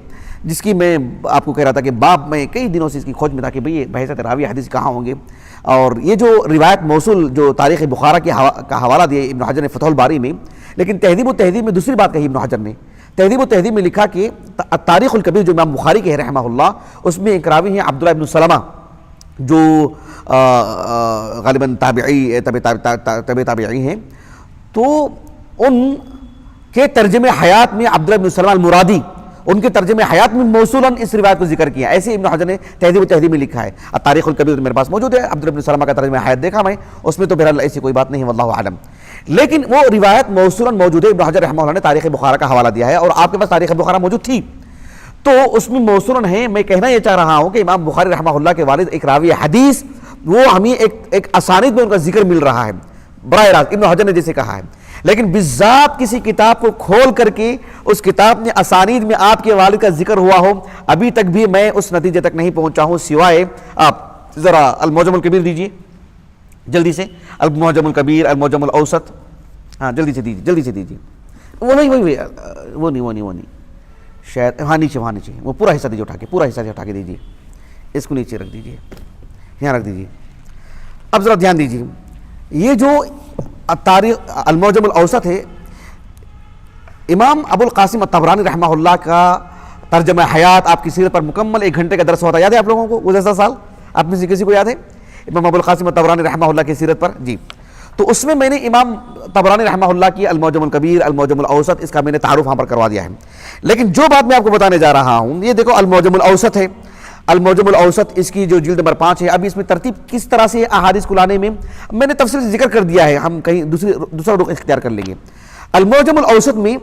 جس کی میں آپ کو کہہ رہا تھا کہ باب میں کئی دنوں سے اس کی کھوج میں تھا کہ بھئی بحیثیت راوی حدیث کہاں ہوں گے. اور یہ جو روایت موصول جو تاریخ بخارا کا حوالہ دیا ابن حجر نے فتح الباری میں، لیکن تہذیب و تہذیب میں دوسری بات کہی ابن حجر نے. تہذیب و تہذیب میں لکھا کہ تاریخ الکبیر جو امام بخاری کے ہے رحمہ اللہ، اس میں ایک راوی ہیں عبداللہ ابن سلمہ، جو غالباً تابعی تابعی ہیں. تو ان کے ترجمہ حیات میں عبداللہ ابن سلمہ المرادی، ان کے ترجمہ حیات میں موصولاً اس روایت کو ذکر کیا. ایسے ابن حجر نے تہذیب و تہذیب میں لکھا ہے. تاریخ الکبیر میرے پاس موجود ہے، عبداللہ ابن سلمہ کا ترجمہ حیات دیکھا میں، اس میں تو بہرحال ایسی کوئی بات نہیں ہے، واللہ اعلم. لیکن وہ روایت موصولاً موجود ہے. ابن حجر رحمہ اللہ نے تاریخ بخارا کا حوالہ دیا ہے، اور آپ کے پاس تاریخ بخارا موجود تھی تو اس میں موصولاً ہے. میں کہنا یہ چاہ رہا ہوں کہ امام بخاری رحمہ اللہ کے والد ایک راوی حدیث، وہ ہمیں ایک اسانید میں ان کا ذکر مل رہا ہے براہ راست، ابن حجر نے جیسے کہا ہے. لیکن بالذات کسی کتاب کو کھول کر کے اس کتاب میں اسانید میں آپ کے والد کا ذکر ہوا ہو، ابھی تک بھی میں اس نتیجے تک نہیں پہنچا ہوں، سوائے آپ ذرا المعجم الکبیر دیجئے جلدی سے، المعجم الکبیر، المعجم الاوسط، ہاں جلدی سے دیجئے. وہ نہیں شاید، ہاں نیچے وہ پورا حصہ دیجیے اٹھا کے دیجیے، اس کو نیچے رکھ دیجیے، یہاں رکھ دیجیے. اب ذرا دھیان دیجیے، یہ جو تاریخ المعجم الاوسط ہے، امام ابو القاسم الطبرانی رحمہ اللہ کا ترجمہ حیات آپ کی سیرت پر مکمل 1 گھنٹے کا درس ہوتا ہے. یاد ہے آپ لوگوں کو گزشتہ سال؟ آپ میں سے کسی کو یاد ہے امام ابو القاسم الطبرانی رحمہ اللہ کی سیرت پر؟ جی. تو اس میں نے امام طبرانی رحمہ اللہ کی المعجم الکبیر، المعجم الاوسط، اس کا میں نے تعارف وہاں پر کروا دیا ہے. لیکن جو بات میں آپ کو بتانے جا رہا ہوں، یہ دیکھو المعجم الاوسط ہے. المعجم الاوسط اس کی جو جلد نمبر 5 ہے. اب اس میں ترتیب کس طرح سے احادیث کو لانے میں میں نے تفصیل سے ذکر کر دیا ہے, ہم کہیں دوسرا رخ اختیار کر لیں گے. المعجم الاوسط میں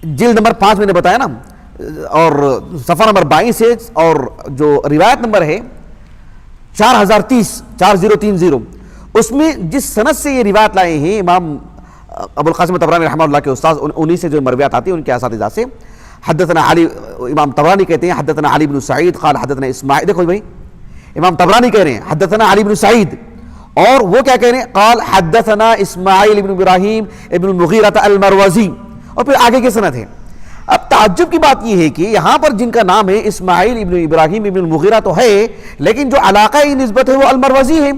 جلد نمبر 5 میں نے بتایا نا, اور صفحہ نمبر 22 ہے, اور جو روایت نمبر ہے 4030 اس میں جس سند سے یہ روایت لائے ہیں امام ابو القاسم طبرانی رحمہ اللہ کے استاذ, انہی سے جو مرویات آتی ہیں ان کے اساتذہ سے. حدثنا علی, امام طبرانی کہتے ہیں حدثنا علی بن سعید قال حدثنا اسماعیل. دیکھو بھائی امام طبرانی کہہ رہے ہیں حدثنا علی بن سعید, اور وہ کیا کہہ رہے ہیں قال حدثنا اسماعیل بن ابراہیم ابن المغیرہ المروزی, اور پھر آگے کی سند ہے. اب تعجب کی بات یہ ہے کہ یہاں پر جن کا نام ہے اسماعیل ابن ابراہیم ابن المغیرہ تو ہے, لیکن جو علاقائی نسبت ہے وہ المروزی ہے.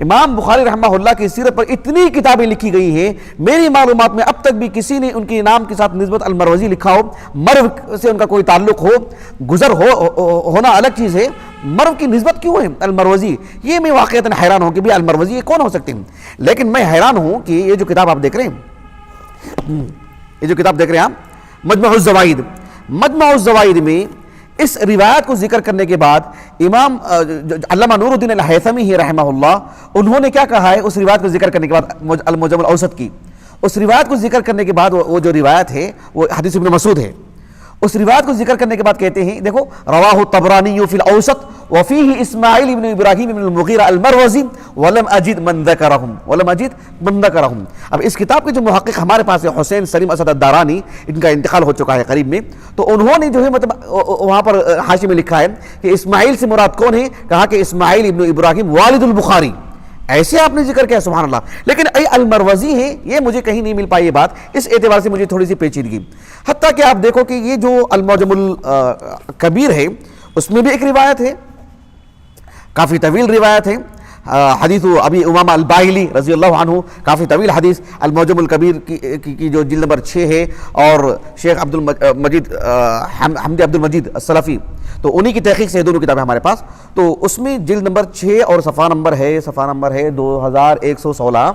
امام بخاری رحمہ اللہ کی سیرت پر اتنی کتابیں لکھی گئی ہیں, میری معلومات میں اب تک بھی کسی نے ان کے نام کے ساتھ نسبت المروزی لکھا ہو, مرو سے ان کا کوئی تعلق ہو, گزر ہونا الگ چیز ہے, مرو کی نسبت کیوں ہے المروزی, یہ میں واقعتاً حیران ہوں کہ بھی المروزی یہ کون ہو سکتے ہیں. لیکن میں حیران ہوں کہ یہ جو کتاب آپ دیکھ رہے ہیں, مجمع الزوائد میں اس روایت کو ذکر کرنے کے بعد امام علامہ نور الدین الہیثمی رحمہ اللہ, انہوں نے کیا کہا ہے اس روایت کو ذکر کرنے کے بعد, المعجم الاوسط کی اس روایت کو ذکر کرنے کے بعد, وہ جو روایت ہے وہ حدیث ابن مسعود ہے, اس روایت کو ذکر کرنے کے بعد کہتے ہیں دیکھو رواہ الطبرانی فی الاوسط وفیہ اسماعیل ابن ابراہیم ابن المغیرہ المروزی ولم اجد من ذکرہم. اب اس کتاب کے جو محقق ہمارے پاس ہے حسین سلیم اسد الدارانی, ان کا انتقال ہو چکا ہے قریب میں, تو انہوں نے جو ہے مطلب وہاں پر حاشیے میں لکھا ہے کہ اسماعیل سے مراد کون ہے, کہا کہ اسماعیل ابن ابراہیم والد البخاری, ایسے آپ نے ذکر کیا سبحان اللہ. لیکن المروزی ہے یہ مجھے کہیں نہیں مل پائی یہ بات, اس اعتبار سے مجھے تھوڑی سی پیچیدگی. حتیٰ کہ آپ دیکھو کہ یہ جو المعجم الکبیر ہے اس میں بھی ایک روایت ہے, کافی طویل روایت ہے, حدیث ابی امامہ الباہلی رضی اللہ عنہ, کافی طویل حدیث المعجم الکبیر کی جو جلد نمبر 6 ہے, اور شیخ حمدی عبد المجید السلفی, تو انہی کی تحقیق سے دونوں کتابیں ہمارے پاس. تو اس میں جلد نمبر 6 اور صفحہ نمبر ہے 2116,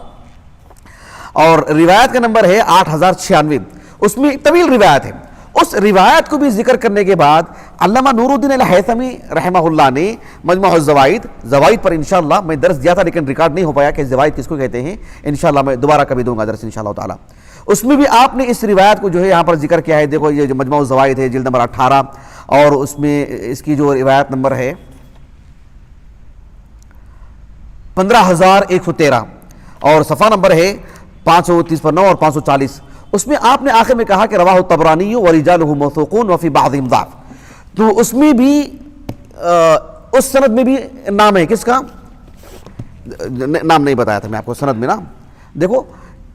اور روایت کا نمبر ہے 8096, اس میں طویل روایت ہے. اس روایت کو بھی ذکر کرنے کے بعد علامہ نور الدین الہیثمی رحمہ اللہ نے مجمع الزوائد پر انشاءاللہ میں درس دیا تھا, لیکن ریکارڈ نہیں ہو پایا کہ زوائد کس کو کہتے ہیں, انشاءاللہ میں دوبارہ کبھی دوں گا درس انشاءاللہ تعالی. اس میں بھی آپ نے اس روایت کو جو ہے یہاں پر ذکر کیا ہے. دیکھو یہ جو مجمع الزوائد ہے جلد نمبر 18, اور اس میں اس کی جو روایت نمبر ہے 15113, اور صفحہ نمبر ہے 530 پر 9 اور 540. اس میں آپ نے آخر میں کہا کہ رواہ الطبرانی ورجالہ موثوقون وفی بعضهم ضعف, تو اس میں بھی اس سند میں بھی نام ہے, کس کا نام نہیں بتایا تھا میں آپ کو سند میں نا. دیکھو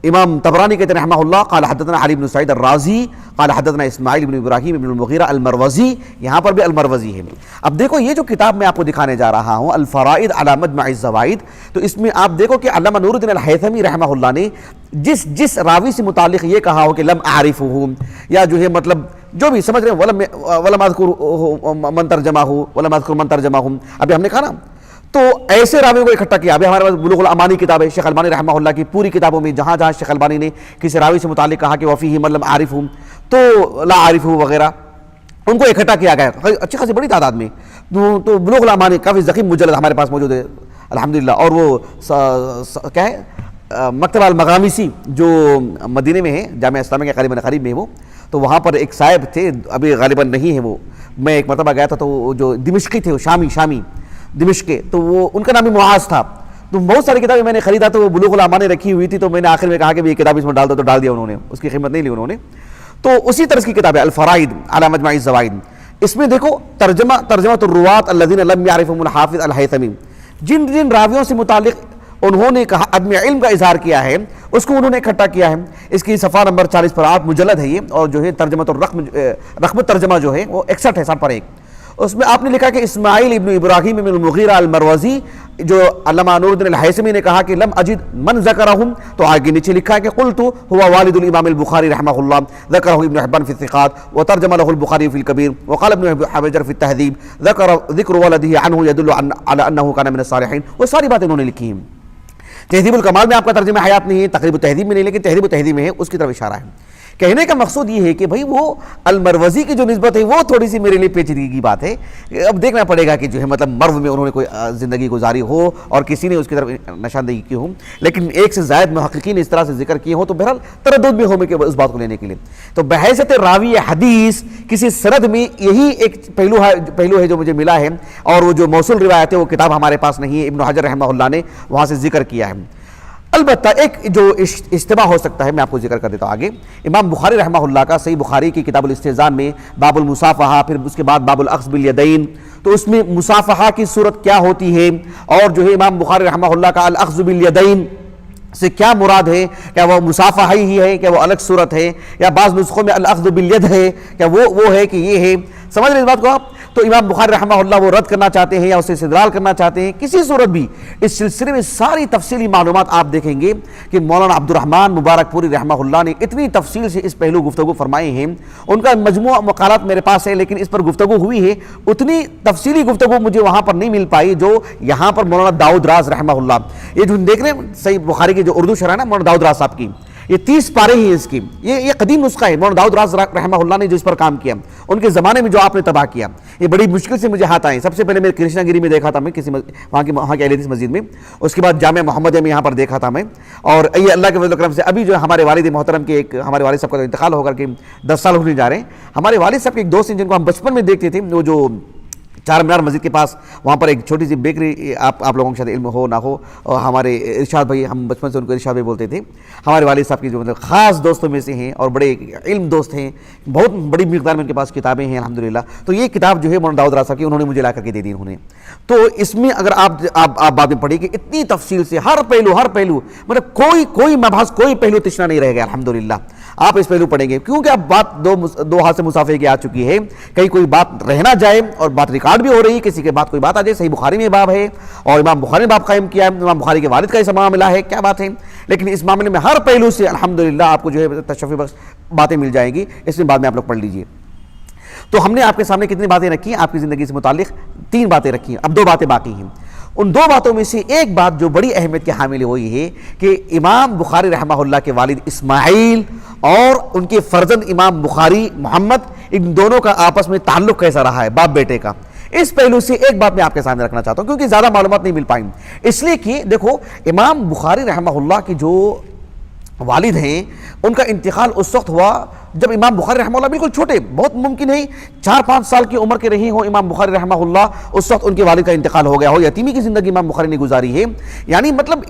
امام طبرانی کہتے ہیں رحمہ اللہ قال حدثنا علی بن سعید الرازی قال حدثنا اسماعیل بن ابراہیم بن المغیرہ المروزی, یہاں پر بھی المروزی ہے. اب دیکھو یہ جو کتاب میں آپ کو دکھانے جا رہا ہوں الفرائد علی مجمع الزوائد, تو اس میں آپ دیکھو کہ علامہ نور الدین الہیثمی رحمہ اللہ نے جس راوی سے متعلق یہ کہا ہو کہ لم اعرفہ, یا جو ہے مطلب جو بھی سمجھ رہے ہیں ولم اذکر من ترجمہ, ابھی ہم نے کہا نا, تو ایسے راویوں کو اکٹھا کیا. ابھی ہمارے پاس بلوغ الامانی کتاب ہے شیخ البانی رحمہ اللہ کی, پوری کتابوں میں جہاں جہاں شیخ البانی نے کسی راوی سے متعلق کہا کہ وفیہ من لم اعرفہ تو لا اعرفہ وغیرہ, ان کو اکٹھا کیا گیا اچھی خاصی بڑی تعداد میں. تو بلوغ الامانی کافی ضخیم مجلد ہمارے پاس موجود ہے الحمدللہ. اور وہ کیا ہے مکتبہ المغامسی جو مدینے میں ہے, جامعہ اسلامیہ کے قریب میں, وہ تو وہاں پر ایک صاحب تھے, ابھی غالباً نہیں ہے وہ, میں ایک مرتبہ گیا تھا تو وہ جو دمشقی تھے, وہ شامی دمشق کے, تو وہ ان کا نام بھی معاذ تھا. تو بہت ساری کتابیں میں نے خریدا, تو وہ بلوغ الامانی رکھی ہوئی تھی, تو میں نے آخر میں کہا کہ یہ کتاب اس میں ڈال دو, تو ڈال دیا انہوں نے, اس کی قیمت نہیں لی انہوں نے. تو اسی طرح کی کتاب ہے الفرائد علی مجمع الزوائد. اس میں دیکھو ترجمہ الروات الذین لم یعرفهم الحافظ الہیثمی, جن راویوں سے متعلق انہوں نے کہا عدم علم کا اظہار کیا ہے, اس کو انہوں نے اکٹھا کیا ہے. اس کی صفحہ نمبر 40 پر 8 مجلد ہے یہ, اور جو ہے ترجمہ رقم ترجمہ جو ہے وہ 61 ہے 60 پر 1. اس میں آپ نے لکھا کہ اسماعیل ابن ابراہیم ابن المغیرہ المروزی, جو علامہ نور الدین الہیثمی نے کہا کہ لم اجد من ذکرہم, تو آگے نیچے لکھا ہے کہ قلت هو والد الامام البخاری رحمہ اللہ ذکرہ ابن حبان فی الثقات وترجم له البخاری فی الکبیر وقال ابن حجر فی التہذیب ذکر ولده عنہ يدل على انه كان من الصالحین. وہ ساری باتیں انہوں نے لکھی ہیں. تہذیب الکمال میں آپ کا ترجمہ حیات نہیں ہے, تقریب التہذیب میں نہیں, لیکن تہذیب التہذیب میں ہے, اس کی طرف اشارہ ہے. کہنے کا مقصود یہ ہے کہ بھائی وہ المروزی کی جو نسبت ہے وہ تھوڑی سی میرے لیے پیچیدگی کی بات ہے. اب دیکھنا پڑے گا کہ جو ہے مطلب مرو میں انہوں نے کوئی زندگی گزاری ہو اور کسی نے اس کی طرف نشاندہی کی ہو, لیکن ایک سے زائد محققین اس طرح سے ذکر کیے ہوں تو بہرحال تردد بھی ہو میں کہ اس بات کو لینے کے لیے. تو بحیثیت راوی حدیث کسی سند میں یہی ایک پہلو ہے جو مجھے ملا ہے, اور وہ جو موصول روایت ہے وہ کتاب ہمارے پاس نہیں ہے, ابن حجر رحمہ اللہ نے وہاں سے ذکر کیا ہے. البتہ ایک جو اجتماع ہو سکتا ہے میں آپ کو ذکر کر دیتا ہوں آگے. امام بخاری رحمہ اللہ کا صحیح بخاری کی کتاب الاستئذان میں باب المصافحہ, پھر اس کے بعد باب الاخذ بالیدین, تو اس میں مصافحہ کی صورت کیا ہوتی ہے, اور جو ہے امام بخاری رحمہ اللہ کا الاخذ بالیدین سے کیا مراد ہے, کیا وہ مصافحہ ہی ہے, کیا وہ الگ صورت ہے, یا بعض نسخوں میں الاخذ بالید ہے, کیا وہ ہے کہ یہ ہے. سمجھ رہے اس بات کو آپ؟ تو امام بخاری رحمہ اللہ وہ رد کرنا چاہتے ہیں یا اسے استدلال کرنا چاہتے ہیں, کسی صورت بھی اس سلسلے میں ساری تفصیلی معلومات آپ دیکھیں گے کہ مولانا عبد الرحمن مبارک پوری رحمہ اللہ نے اتنی تفصیل سے اس پہلو گفتگو فرمائے ہیں. ان کا مجموعہ مقالات میرے پاس ہے, لیکن اس پر گفتگو ہوئی ہے, اتنی تفصیلی گفتگو مجھے وہاں پر نہیں مل پائی جو یہاں پر مولانا داؤد راز رحمہ اللہ, یہ جو دیکھ رہے ہیں صحیح بخاری کی جو اردو شرح ہے نا مولانا داؤد راز صاحب کی, یہ 30 پارے ہی اس کی, یہ قدیم نسخہ ہے. مولانا داؤد راز رحمہ اللہ نے جو اس پر کام کیا, ان کے زمانے میں جو آپ نے تباہ کیا, یہ بڑی مشکل سے مجھے ہاتھ آئے. سب سے پہلے میں کرشنا گیری میں دیکھا تھا, میں کسی وہاں کی اہل حدیث مسجد میں, اس کے بعد جامعہ محمدیہ میں یہاں پر دیکھا تھا میں, اور یہ اللہ کے فضل و کرم سے ابھی جو ہمارے والد محترم کے ایک ہمارے والد صاحب کا انتقال ہو کر کے 10 سال ہونے جا رہے ہیں. ہمارے والد صاحب کے ایک دوست ہیں جن کو ہم بچپن میں دیکھتے تھے, وہ جو چار مینار مسجد کے پاس وہاں پر ایک چھوٹی سی بیکری, آپ لوگوں کے شاید علم ہو نہ ہو, ہمارے ارشاد بھائی, ہم بچپن سے ان کو ارشاد بھائی بولتے تھے, ہمارے والد صاحب کی جو مطلب خاص دوستوں میں سے ہیں اور بڑے علم دوست ہیں, بہت بڑی مقدار میں ان کے پاس کتابیں ہیں الحمدللہ. تو یہ کتاب جو ہے مولانا داؤد راز صاحب کی انہوں نے مجھے لا کر کے دے دی انہوں نے. تو اس میں اگر آپ بعد میں پڑھیں کہ اتنی تفصیل سے ہر پہلو مطلب کوئی مبحث کوئی پہلو تشنا نہیں رہ گیا الحمدللہ. آپ اس پہلو پڑھیں گے کیونکہ اب بات دو ہاتھ سے مسافے کی آ چکی ہے, کہیں کوئی بات رہ نہ جائے, اور بات ریکارڈ بھی ہو رہی ہے, کسی کے بعد کوئی بات آ جائے. صحیح بخاری میں باب ہے اور امام بخاری نے باب قائم کیا ہے, امام بخاری کے والد کا اس معاملہ ہے, کیا بات ہے. لیکن اس معاملے میں ہر پہلو سے الحمدللہ آپ کو جو ہے تشفی بخش باتیں مل جائیں گی. اس میں بعد میں آپ لوگ پڑھ لیجئے. تو ہم نے آپ کے سامنے کتنی باتیں رکھی ہیں آپ کی زندگی سے متعلق؟ 3 باتیں رکھی ہیں, اب 2 باتیں باقی ہیں. ان 2 باتوں میں سے ایک بات جو بڑی اہمیت کی حامل ہے وہ یہ ہے کہ امام بخاری رحمہ اللہ کے والد اسماعیل اور ان کے فرزند امام بخاری محمد, ان دونوں کا آپس میں تعلق کیسا رہا ہے, باپ بیٹے کا. اس پہلو سے ایک بات میں آپ کے سامنے رکھنا چاہتا ہوں کیونکہ زیادہ معلومات نہیں مل پائیں, اس لیے کہ دیکھو امام بخاری رحمہ اللہ کی جو والد ہیں ان کا انتقال اس وقت ہوا جب امام بخاری رحمہ اللہ بالکل چھوٹے, بہت ممکن ہے 4-5 سال کی عمر کے رہے ہوں امام بخاری رحمہ اللہ, اس وقت ان کے والد کا انتقال ہو گیا ہو. یتیمی کی زندگی امام بخاری نے گزاری ہے, یعنی مطلب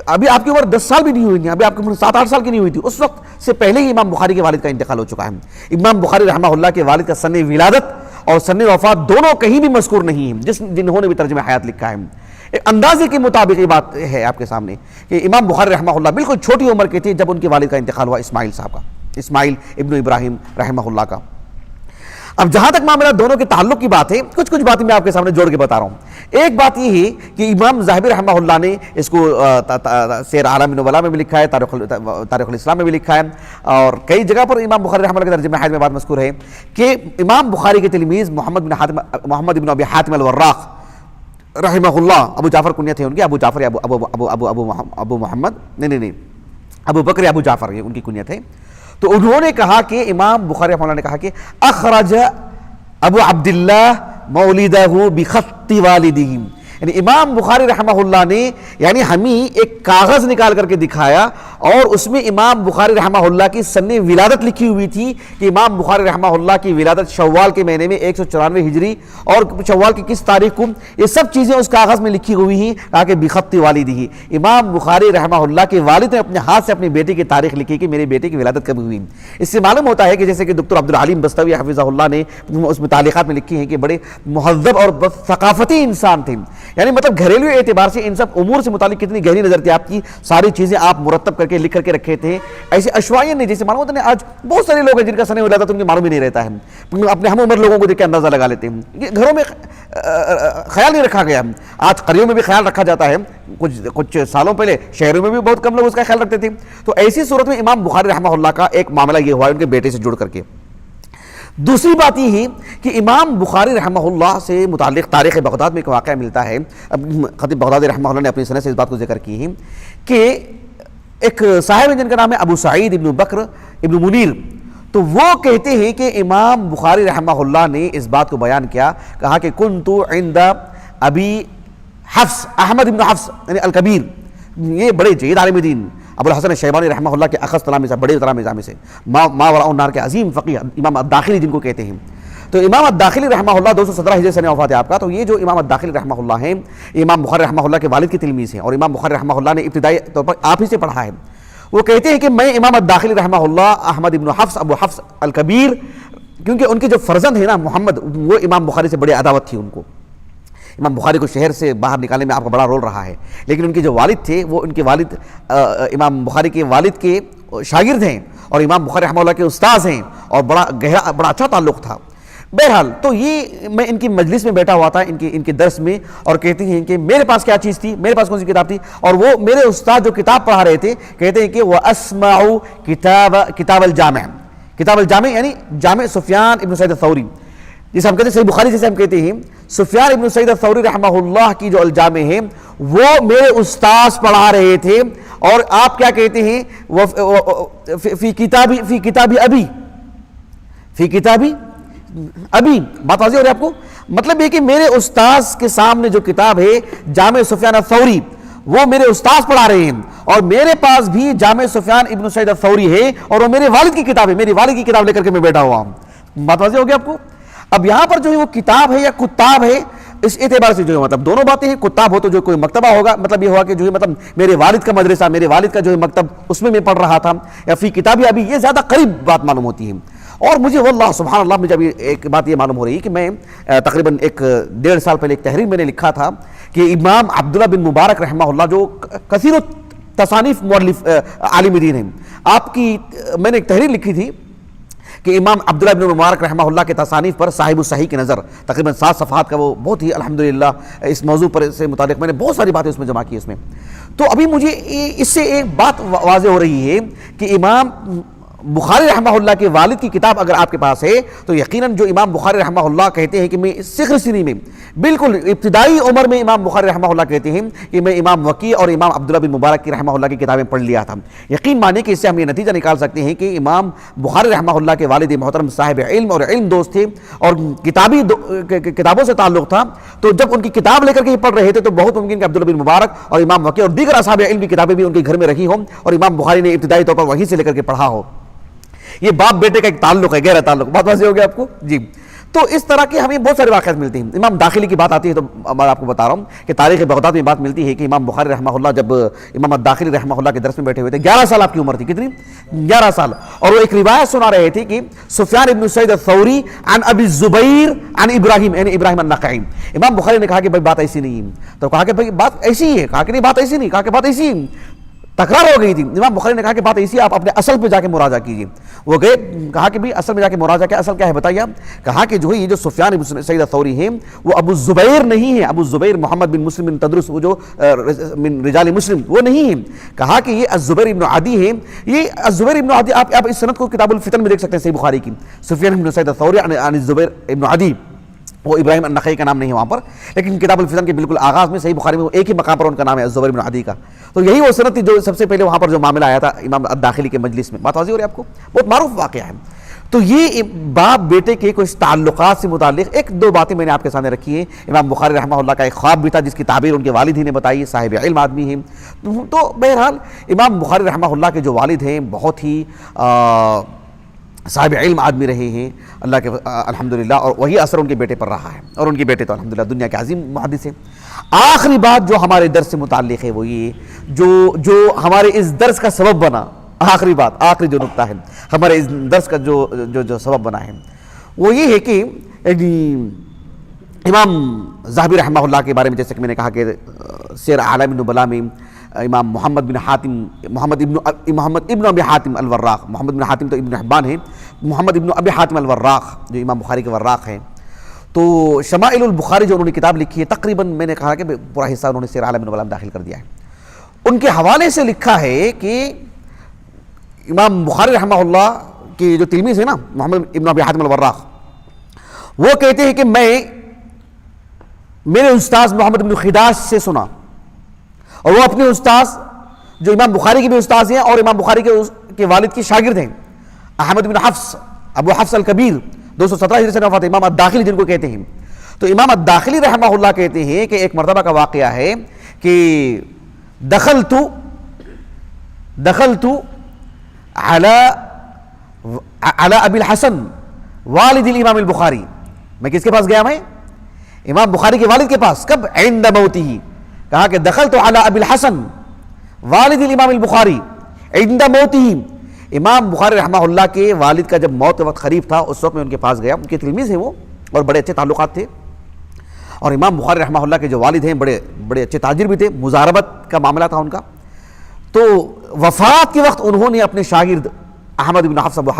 ابھی آپ کی عمر 10 سال بھی نہیں ہوئی تھی, ابھی آپ کی عمر 7-8 سال کی نہیں ہوئی تھی, اس وقت سے پہلے ہی امام بخاری کے والد کا انتقال ہو چکا ہے. امام بخاری رحمہ اللہ کے والد کا سن ولادت اور سن وفات دونوں کہیں بھی مذکور نہیں ہیں, جنہوں نے بھی ترجمہ حیات لکھا ہے. اندازے کے مطابق یہ بات ہے آپ کے سامنے کہ امام بخاری رحمہ اللہ بالکل چھوٹی عمر کے تھے جب ان کے والد کا انتقال ہوا, اسماعیل صاحب کا, اسماعیل ابن ابراہیم رحمہ اللہ کا. اب جہاں تک معاملہ دونوں کے تعلق کی بات ہے, کچھ باتیں میں آپ کے سامنے جوڑ کے بتا رہا ہوں. ایک بات یہ ہے کہ امام ذہبی رحمہ اللہ نے اس کو سیر اعلام نبلاء میں بھی لکھا ہے, تاریخ الاسلام میں بھی لکھا ہے, اور کئی جگہ پر امام بخاری رحمہ اللہ کے ترجمہ حیات میں بات مذکور ہے کہ امام بخاری کے تلمیذ محمد بن ابی حاتم الوراق رحمہ اللہ, ابو جعفر کنیت ہے ان کی, ابو جعفر ابو محمد نہیں ابو بکر ابو جعفر, یہ ان کی کنیت ہے. تو انہوں نے کہا کہ امام بخاری رحمہ اللہ نے کہا کہ اخرج ابو عبداللہ مولدہ بخط والدہ, یعنی امام بخاری رحمہ اللہ نے یعنی ہمیں ایک کاغذ نکال کر کے دکھایا اور اس میں امام بخاری رحمہ اللہ کی سن ولادت لکھی ہوئی تھی کہ امام بخاری رحمہ اللہ کی ولادت شوال کے مہینے میں 194 ہجری اور شوال کی کس تاریخ کو, یہ سب چیزیں اس کاغذ میں لکھی ہوئی ہیں. کہا کہ بخط والدہ, امام بخاری رحمہ اللہ کے والد نے اپنے ہاتھ سے اپنی بیٹی کی تاریخ لکھی کہ میرے بیٹے کی ولادت کب ہوئی. اس سے معلوم ہوتا ہے کہ جیسے کہ دکتر عبدالعلیم بستوی حفظہ اللہ نے اس میں تعلیقات میں لکھی ہیں کہ بڑے مہذب اور ثقافتی انسان تھے, یعنی مطلب گھریلو اعتبار سے ان سب امور سے متعلق کتنی گہری نظر تھی آپ کی, ساری چیزیں آپ مرتب کر کے لکھ کر کے رکھے تھے. ایسے اشوائن نہیں جیسے معلوم ہوتا ہے آج بہت سارے لوگ ہیں جن کا سن ولادت ان کے معلوم ہی نہیں رہتا ہے, اپنے ہم عمر لوگوں کو دیکھ کے اندازہ لگا لیتے ہیں. گھروں میں خیال نہیں رکھا گیا, آج قریوں میں بھی خیال رکھا جاتا ہے, کچھ سالوں پہلے شہروں میں بھی بہت کم لوگ اس کا خیال رکھتے تھے. تو ایسی صورت میں امام بخاری رحمہ اللہ کا ایک معاملہ یہ ہوا ان کے بیٹے سے جڑ کر کے. دوسری بات یہ ہے کہ امام بخاری رحمہ اللہ سے متعلق تاریخ بغداد میں ایک واقعہ ملتا ہے, خطیب بغدادی رحمہ اللہ نے اپنی سند سے اس بات کو ذکر کی ہے کہ ایک صاحب ہیں جن کا نام ہے ابو سعید ابن بکر ابن منیر، تو وہ کہتے ہیں کہ امام بخاری رحمہ اللہ نے اس بات کو بیان کیا، کہا کہ کنت عند ابی حفص احمد ابن حفص یعنی الکبیر، یہ بڑے جید عالم دین ابو الحسن شیبانی رحمہ اللہ کے اخذ تلامذہ، بڑے تلامذہ میں سے، ما وراء النار کے عظیم فقیہ امام الداخلی جن کو کہتے ہیں۔ تو امام الداخلی رحمہ اللہ 217 ہجری سنہ وفات ہے آپ کا۔ تو یہ جو امام الداخلی رحمہ اللہ ہیں، امام بخاری رحمہ اللہ کے والد کے تلمیذ ہیں، اور امام بخاری رحمہ اللہ نے ابتدائی طور پر آپ ہی سے پڑھا ہے۔ وہ کہتے ہیں کہ میں امام الداخلی رحمہ اللہ احمد ابن حفص ابو حفص الکبیر، کیونکہ ان کے جو فرزند ہیں نا محمد، وہ امام بخاری سے بڑی عداوت تھی ان کو، امام بخاری کو شہر سے باہر نکالنے میں آپ کا بڑا رول رہا ہے، لیکن ان کے جو والد تھے وہ ان کے والد امام بخاری کے والد کے شاگرد ہیں، اور امام بخاری رحمہ اللہ کے استاذ ہیں، اور بڑا گہرا بڑا اچھا تعلق تھا۔ بہرحال تو یہ میں ان کی مجلس میں بیٹھا ہوا تھا، ان کے درس میں، اور کہتے ہیں کہ میرے پاس کیا چیز تھی، میرے پاس کون سی کتاب تھی، اور وہ میرے استاد جو کتاب پڑھا رہے تھے کہتے ہیں کہ وَأَسْمَعُ کتاب الجامع، کتاب الجامع یعنی جامع سفیان ابن سعید الثوری، جسے ہم کہتے ہیں صحیح بخاری جسے ہم کہتے ہیں، سفیان ابن سعید الثوری رحمہ اللہ کی جو الجامع ہے وہ میرے استاذ پڑھا رہے تھے، اور آپ کیا کہتے ہیں فی کتاب ابھی بات واضح ہو رہی ہے آپ کو؟ مطلب یہ کہ میرے استاذ کے سامنے جو کتاب ہے جامع سفیان الثوری وہ میرے استاذ پڑھا رہے ہیں، اور میرے پاس بھی جامع سفیان ابن سعید الثوری ہے، اور وہ میرے والد کی کتاب ہے، میری والد کی کتاب لے کر کے میں بیٹھا ہوا ہوں۔ بات واضح ہو گئی آپ کو؟ اب یہاں پر جو ہے وہ کتاب ہے یا کتاب ہے، اس اعتبار سے جو ہے مطلب دونوں باتیں ہیں۔ کتاب ہو تو جو کوئی مکتبہ ہوگا، مطلب یہ ہوا کہ جو ہے مطلب میرے والد کا مدرسہ، میرے والد کا جو ہے مکتب، اس میں پڑھ رہا تھا، یا فی کتابی ابھی، یہ زیادہ قریب بات معلوم ہوتی ہے۔ اور مجھے واللہ سبحان اللہ مجھے ابھی ایک بات یہ معلوم ہو رہی ہے کہ میں تقریباً 1.5 سال پہلے ایک تحریر میں نے لکھا تھا کہ امام عبداللہ بن مبارک رحمہ اللہ جو کثیر تصانیف مؤلف عالم دین ہیں، آپ کی میں نے ایک تحریر لکھی تھی کہ امام عبداللہ بن مبارک رحمہ اللہ کے تصانیف پر صاحب الصحیح کی نظر، تقریباً 7 صفحات کا وہ بہت ہی الحمدللہ اس موضوع پر سے متعلق میں نے بہت ساری باتیں اس میں جمع کی اس میں۔ تو ابھی مجھے اس سے ایک بات واضح ہو رہی ہے کہ امام بخاری رحمہ اللہ کے والد کی کتاب اگر آپ کے پاس ہے تو یقیناً جو امام بخاری رحمہ اللہ کہتے ہیں کہ میں صغر سنی میں، بالکل ابتدائی عمر میں امام بخاری رحمہ اللہ کہتے ہیں کہ میں امام وکیع اور امام عبداللہ بن مبارک کی رحمہ اللہ کی کتابیں پڑھ لیا تھا۔ یقین مانے کہ اس سے ہم یہ نتیجہ نکال سکتے ہیں کہ امام بخاری رحمہ اللہ کے والد محترم صاحب علم اور علم دوست تھے، اور کتابوں سے تعلق تھا، تو جب ان کی کتاب لے کر کے یہ پڑھ رہے تھے تو بہت ممکن کہ عبداللہ بن مبارک اور امام وکیع اور دیگر اصحاب علم کی کتابیں بھی ان کے گھر میں رکھی ہوں، اور امام بخاری نے ابتدائی طور پر وہیں سے لے کر کے پڑھا ہو۔ یہ باپ بیٹے کا ایک تعلق ہے، گہرا تعلق۔ بات واضح ہو گیا آپ کو؟ جی۔ تو اس طرح کے ہمیں بہت سارے واقعات ملتے ہیں۔ امام داخلی کی بات آتی ہے تو میں آپ کو بتا رہا ہوں کہ تاریخ بغداد میں بات ملتی ہے کہ امام بخاری رحمہ اللہ جب امام الداخلی رحمہ اللہ کے درس میں بیٹھے ہوئے تھے، 11 سال آپ کی عمر تھی، کتنی؟ 11 سال، اور وہ ایک روایت سنا رہے تھے کہ سفیان ابن سعید الثوری عن ابی الزبیر عن ابراہیم یعنی ابراہیم النخعی۔ امام بخاری نے کہا کہ بھائی بات ایسی نہیں ہے، تو کہا کہ بھائی بات ایسی ہے، کہا کہ نہیں بات ایسی نہیں، کہا کہ بات ایسی ہے، تکرار ہو گئی تھی۔ امام بخاری نے کہا کہ بات ایسی ہے، آپ اپنے اصل پہ جا کے مراجعہ کیجیے۔ وہ گئے، کہا کہ بھی اصل میں جا کے مراجعہ کیا، اصل کیا ہے بتائیے آپ؟ کہا کہ جو ہے یہ جو سفیان بن سعید الثوری ہیں وہ ابو الزبیر نہیں ہے، ابو الزبیر محمد بن مسلم بن تدرس، وہ جو من رجال مسلم وہ نہیں ہے۔ کہا کہ یہ الزبیر ابن عدی ہے، یہ الزبیر ابن عدی آپ اس سند کو کتاب الفتن میں دیکھ سکتے ہیں صحیح بخاری کی، سفیان بن سعید الثوری عن الزبیر ابن عدی، وہ ابراہیم النخعی کا نام نہیں ہے وہاں پر، لیکن کتاب الفتن کے بالکل آغاز میں صحیح بخاری میں ایک ہی مقام پر ان کا نام ہے الزبیر بن عدی کا۔ تو یہی وہ سند تھی جو سب سے پہلے وہاں پر جو معاملہ آیا تھا امام الداخلی کے مجلس میں۔ بات واضح ہو رہی ہے آپ کو؟ بہت معروف واقعہ ہے۔ تو یہ باپ بیٹے کے کچھ تعلقات سے متعلق 1-2 باتیں میں نے آپ کے سامنے رکھی ہیں۔ امام بخاری رحمہ اللہ کا ایک خواب بھی تھا جس کی تعبیر ان کے والد ہی نے بتائی، صاحب علم آدمی ہیں۔ تو بہرحال امام بخاری رحمہ اللہ کے جو والد ہیں بہت ہی صاحب علم آدمی رہے ہیں اللہ کے الحمدللہ، اور وہی اثر ان کے بیٹے پر رہا ہے، اور ان کے بیٹے تو الحمدللہ دنیا کے عظیم محدث ہیں۔ آخری بات جو ہمارے درس سے متعلق ہے وہ یہ جو ہمارے اس درس کا سبب بنا، آخری بات، آخری جو نقطہ ہے ہمارے اس درس کا جو سبب بنا ہے وہ یہ ہے کہ امام ذہبی رحمہ اللہ کے بارے میں جیسے کہ میں نے کہا کہ سیر اعلام النبلاء میں امام محمد ابن ابی حاتم الوراق، محمد بن حاتم تو ابن حبان ہیں، محمد ابن ابی حاتم الوراق جو امام بخاری کے وراق ہیں، تو شمائل البخاری جو انہوں نے کتاب لکھی ہے تقریباً میں نے کہا کہ پورا حصہ انہوں نے سیر اعلام النبلاء میں داخل کر دیا ہے۔ ان کے حوالے سے لکھا ہے کہ امام بخاری رحمہ اللہ کے جو تلمیذ ہیں نا محمد ابن ابی حاتم الوراق، وہ کہتے ہیں کہ میں میرے استاذ محمد بن خداش سے سنا، اور وہ اپنے استاذ جو امام بخاری کے بھی استاذ ہیں اور امام بخاری کے والد کی شاگرد ہیں، احمد بن حفص ابو حفص الکبیر 217 ہجری سے وفات، امام الداخلی جن کو کہتے ہیں۔ تو امام الداخلی رحمہ اللہ کہتے ہیں کہ ایک مرتبہ کا واقعہ ہے کہ دخلت علی ابی الحسن والد الامام البخاری، میں کس کے پاس گیا؟ میں امام بخاری کے والد کے پاس۔ کب؟ عند موتہ، کہا کہ دخلت علی ابی الحسن والد الامام البخاری عند موتہ، امام بخاری رحمہ اللہ کے والد کا جب موت کا وقت قریب تھا اس وقت میں ان کے پاس گیا، ان کے تلمیذ ہیں وہ اور بڑے اچھے تعلقات تھے، اور امام بخاری رحمہ اللہ کے جو والد ہیں بڑے اچھے تاجر بھی تھے، مزاربت کا معاملہ تھا ان کا۔ تو وفات کے وقت انہوں نے اپنے شاگرد احمد بن حفص ابو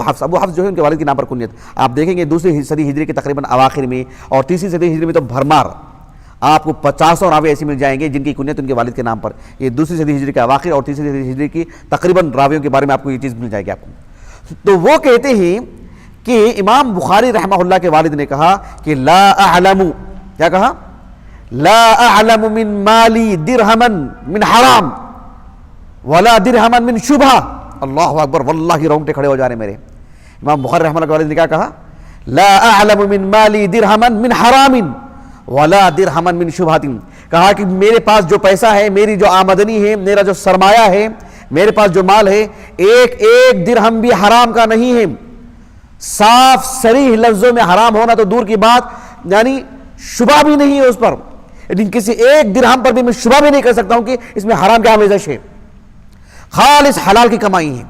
حفص جو ہے ان کے والد کے نام پر کنیت، آپ دیکھیں گے دوسری صدی ہجری کے تقریباً اواخر میں اور تیسری صدی ہجری میں تو بھرمار آپ کو 50 راوی ایسے مل جائیں گے جن کی کنیت ان کے والد کے نام پر۔ یہ دوسری صدی ہجری کے اواخر اور تیسری صدی ہجری کی تقریباً راویوں کے بارے میں آپ کو یہ چیز مل جائے گی آپ کو۔ تو وہ کہتے ہیں کہ امام بخاری رحمہ اللہ کے والد نے کہا کہ لا اعلم، کیا کہا؟ لا اعلم من مالی درہما من حرام ولا درہما من شبہ۔ اللہ اکبر، واللہ رونگٹے کھڑے ہو جا رہے میرے۔ امام بخاری رحمہ اللہ کے والد نے کیا کہا؟ لا اعلم من مالی درہما من حرام ولا درہما من شبہۃ، کہا کہ میرے پاس جو پیسہ ہے، میری جو آمدنی ہے، میرا جو سرمایہ ہے، میرے پاس جو مال ہے، ایک درہم بھی حرام کا نہیں ہے۔ صاف صریح لفظوں میں حرام ہونا تو دور کی بات، یعنی شبہ بھی نہیں ہے اس پر، لیکن کسی ایک درہم پر بھی میں شبہ بھی نہیں کر سکتا ہوں کہ اس میں حرام کیا آمیزش ہے، خالص حلال کی کمائی ہے۔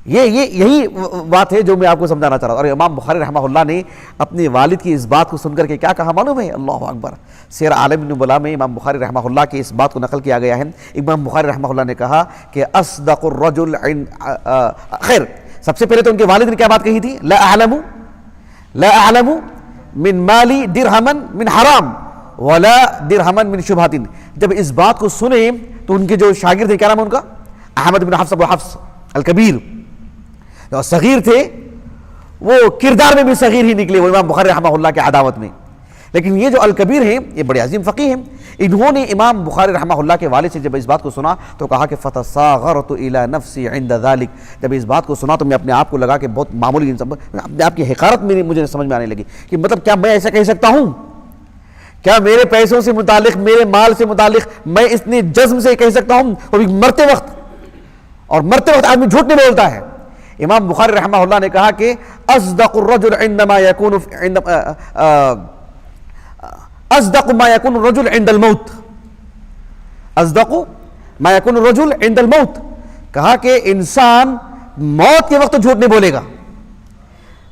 یہی بات ہے جو میں آپ کو سمجھانا چاہ رہا ہوں۔ اور امام بخاری رحمہ اللہ نے اپنے والد کی اس بات کو سن کر کے کیا کہا معلوم ہے؟ اللہ اکبر، سیر عالم النبلاء میں امام بخاری رحمہ اللہ کی اس بات کو نقل کیا گیا ہے۔ امام بخاری رحمہ اللہ نے کہا کہ اصدق الرجل خیر، سب سے پہلے تو ان کے والد نے کیا بات کہی تھی؟ لا اعلم من مالی درہما من حرام ولا درہما من شبہۃ۔ جب اس بات کو سنے تو ان کے جو شاگرد ہیں، کیا نام ہے ان کا؟ احمد بن حفص ابو حفص الکبیر، جو صغیر تھے وہ کردار میں بھی صغیر ہی نکلے وہ امام بخاری رحمہ اللہ کے عداوت میں، لیکن یہ جو الکبیر ہیں یہ بڑے عظیم فقیہ ہیں۔ انہوں نے امام بخاری رحمہ اللہ کے والد سے جب اس بات کو سنا تو کہا کہ فتصاغرت الی نفسی عند ذلک، جب اس بات کو سنا تو میں اپنے آپ کو لگا کہ بہت معمولی انسان، اپنے آپ کی حقارت مجھے سمجھ میں آنے لگی کہ مطلب کیا میں ایسا کہہ سکتا ہوں؟ کیا میرے پیسوں سے متعلق، میرے مال سے متعلق میں اتنے جزم سے کہہ سکتا ہوں؟ اور مرتے وقت آدمی جھوٹ نہیں بولتا ہے۔ امام بخاری رحمہ اللہ نے کہا کہ اصدق الرجل عندما يكون اصدق ما يكون الرجل عند الموت، اصدق ما يكون الرجل عند الموت، کہا کہ انسان موت کے وقت جھوٹ نہیں بولے گا،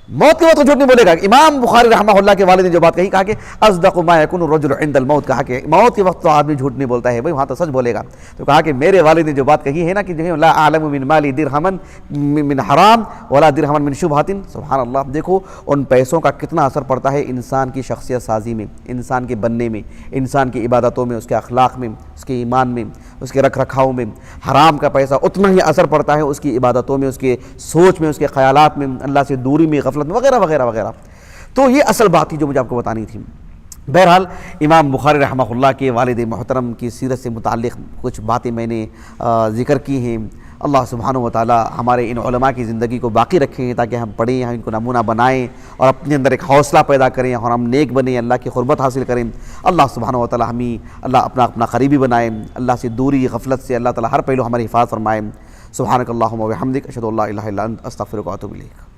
موت کے وقت جھوٹ نہیں بولے گا۔ امام بخاری رحمہ اللہ کے والد نے جو بات کہی، کہا کہ اصدق ما يكون الرجل عند الموت، کہا کہ موت کے وقت تو آدمی جھوٹ نہیں بولتا ہے، بھائی وہاں تو سچ بولے گا۔ تو کہا کہ میرے والد نے جو بات کہی ہے نا کہ جو ہے لا اعلم من مالی درہما من حرام ولا درہما من شبہۃ، سبحان اللہ، دیکھو ان پیسوں کا کتنا اثر پڑتا ہے انسان کی شخصیت سازی میں، انسان کے بننے میں، انسان کی عبادتوں میں، اس کے اخلاق میں، اس کے ایمان میں، اس کے رکھ رکھاؤ میں۔ حرام کا پیسہ اتنا ہی اثر پڑتا ہے اس کی عبادتوں میں، اس کے سوچ میں، اس کے خیالات میں، اللہ سے دوری میں، غفلت میں، وغیرہ وغیرہ وغیرہ۔ تو یہ اصل بات تھی جو مجھے آپ کو بتانی تھی۔ بہرحال امام بخاری رحمہ اللہ کے والد محترم کی سیرت سے متعلق کچھ باتیں میں نے ذکر کی ہیں۔ اللہ سبحانہ و تعالی ہمارے ان علماء کی زندگی کو باقی رکھیں تاکہ ہم پڑھیں، ہم ان کو نمونہ بنائیں اور اپنے اندر ایک حوصلہ پیدا کریں اور ہم نیک بنیں، اللہ کی قربت حاصل کریں۔ اللہ سبحانہ و تعالی ہمیں اپنا قریبی بنائیں، اللہ سے دوری، غفلت سے اللہ تعالی ہر پہلو ہماری حفاظت فرمائیں۔ سبحانک اللہم و بحمدک، اشہد ان لا الہ الا انت، استغفرک و اتوب الیک۔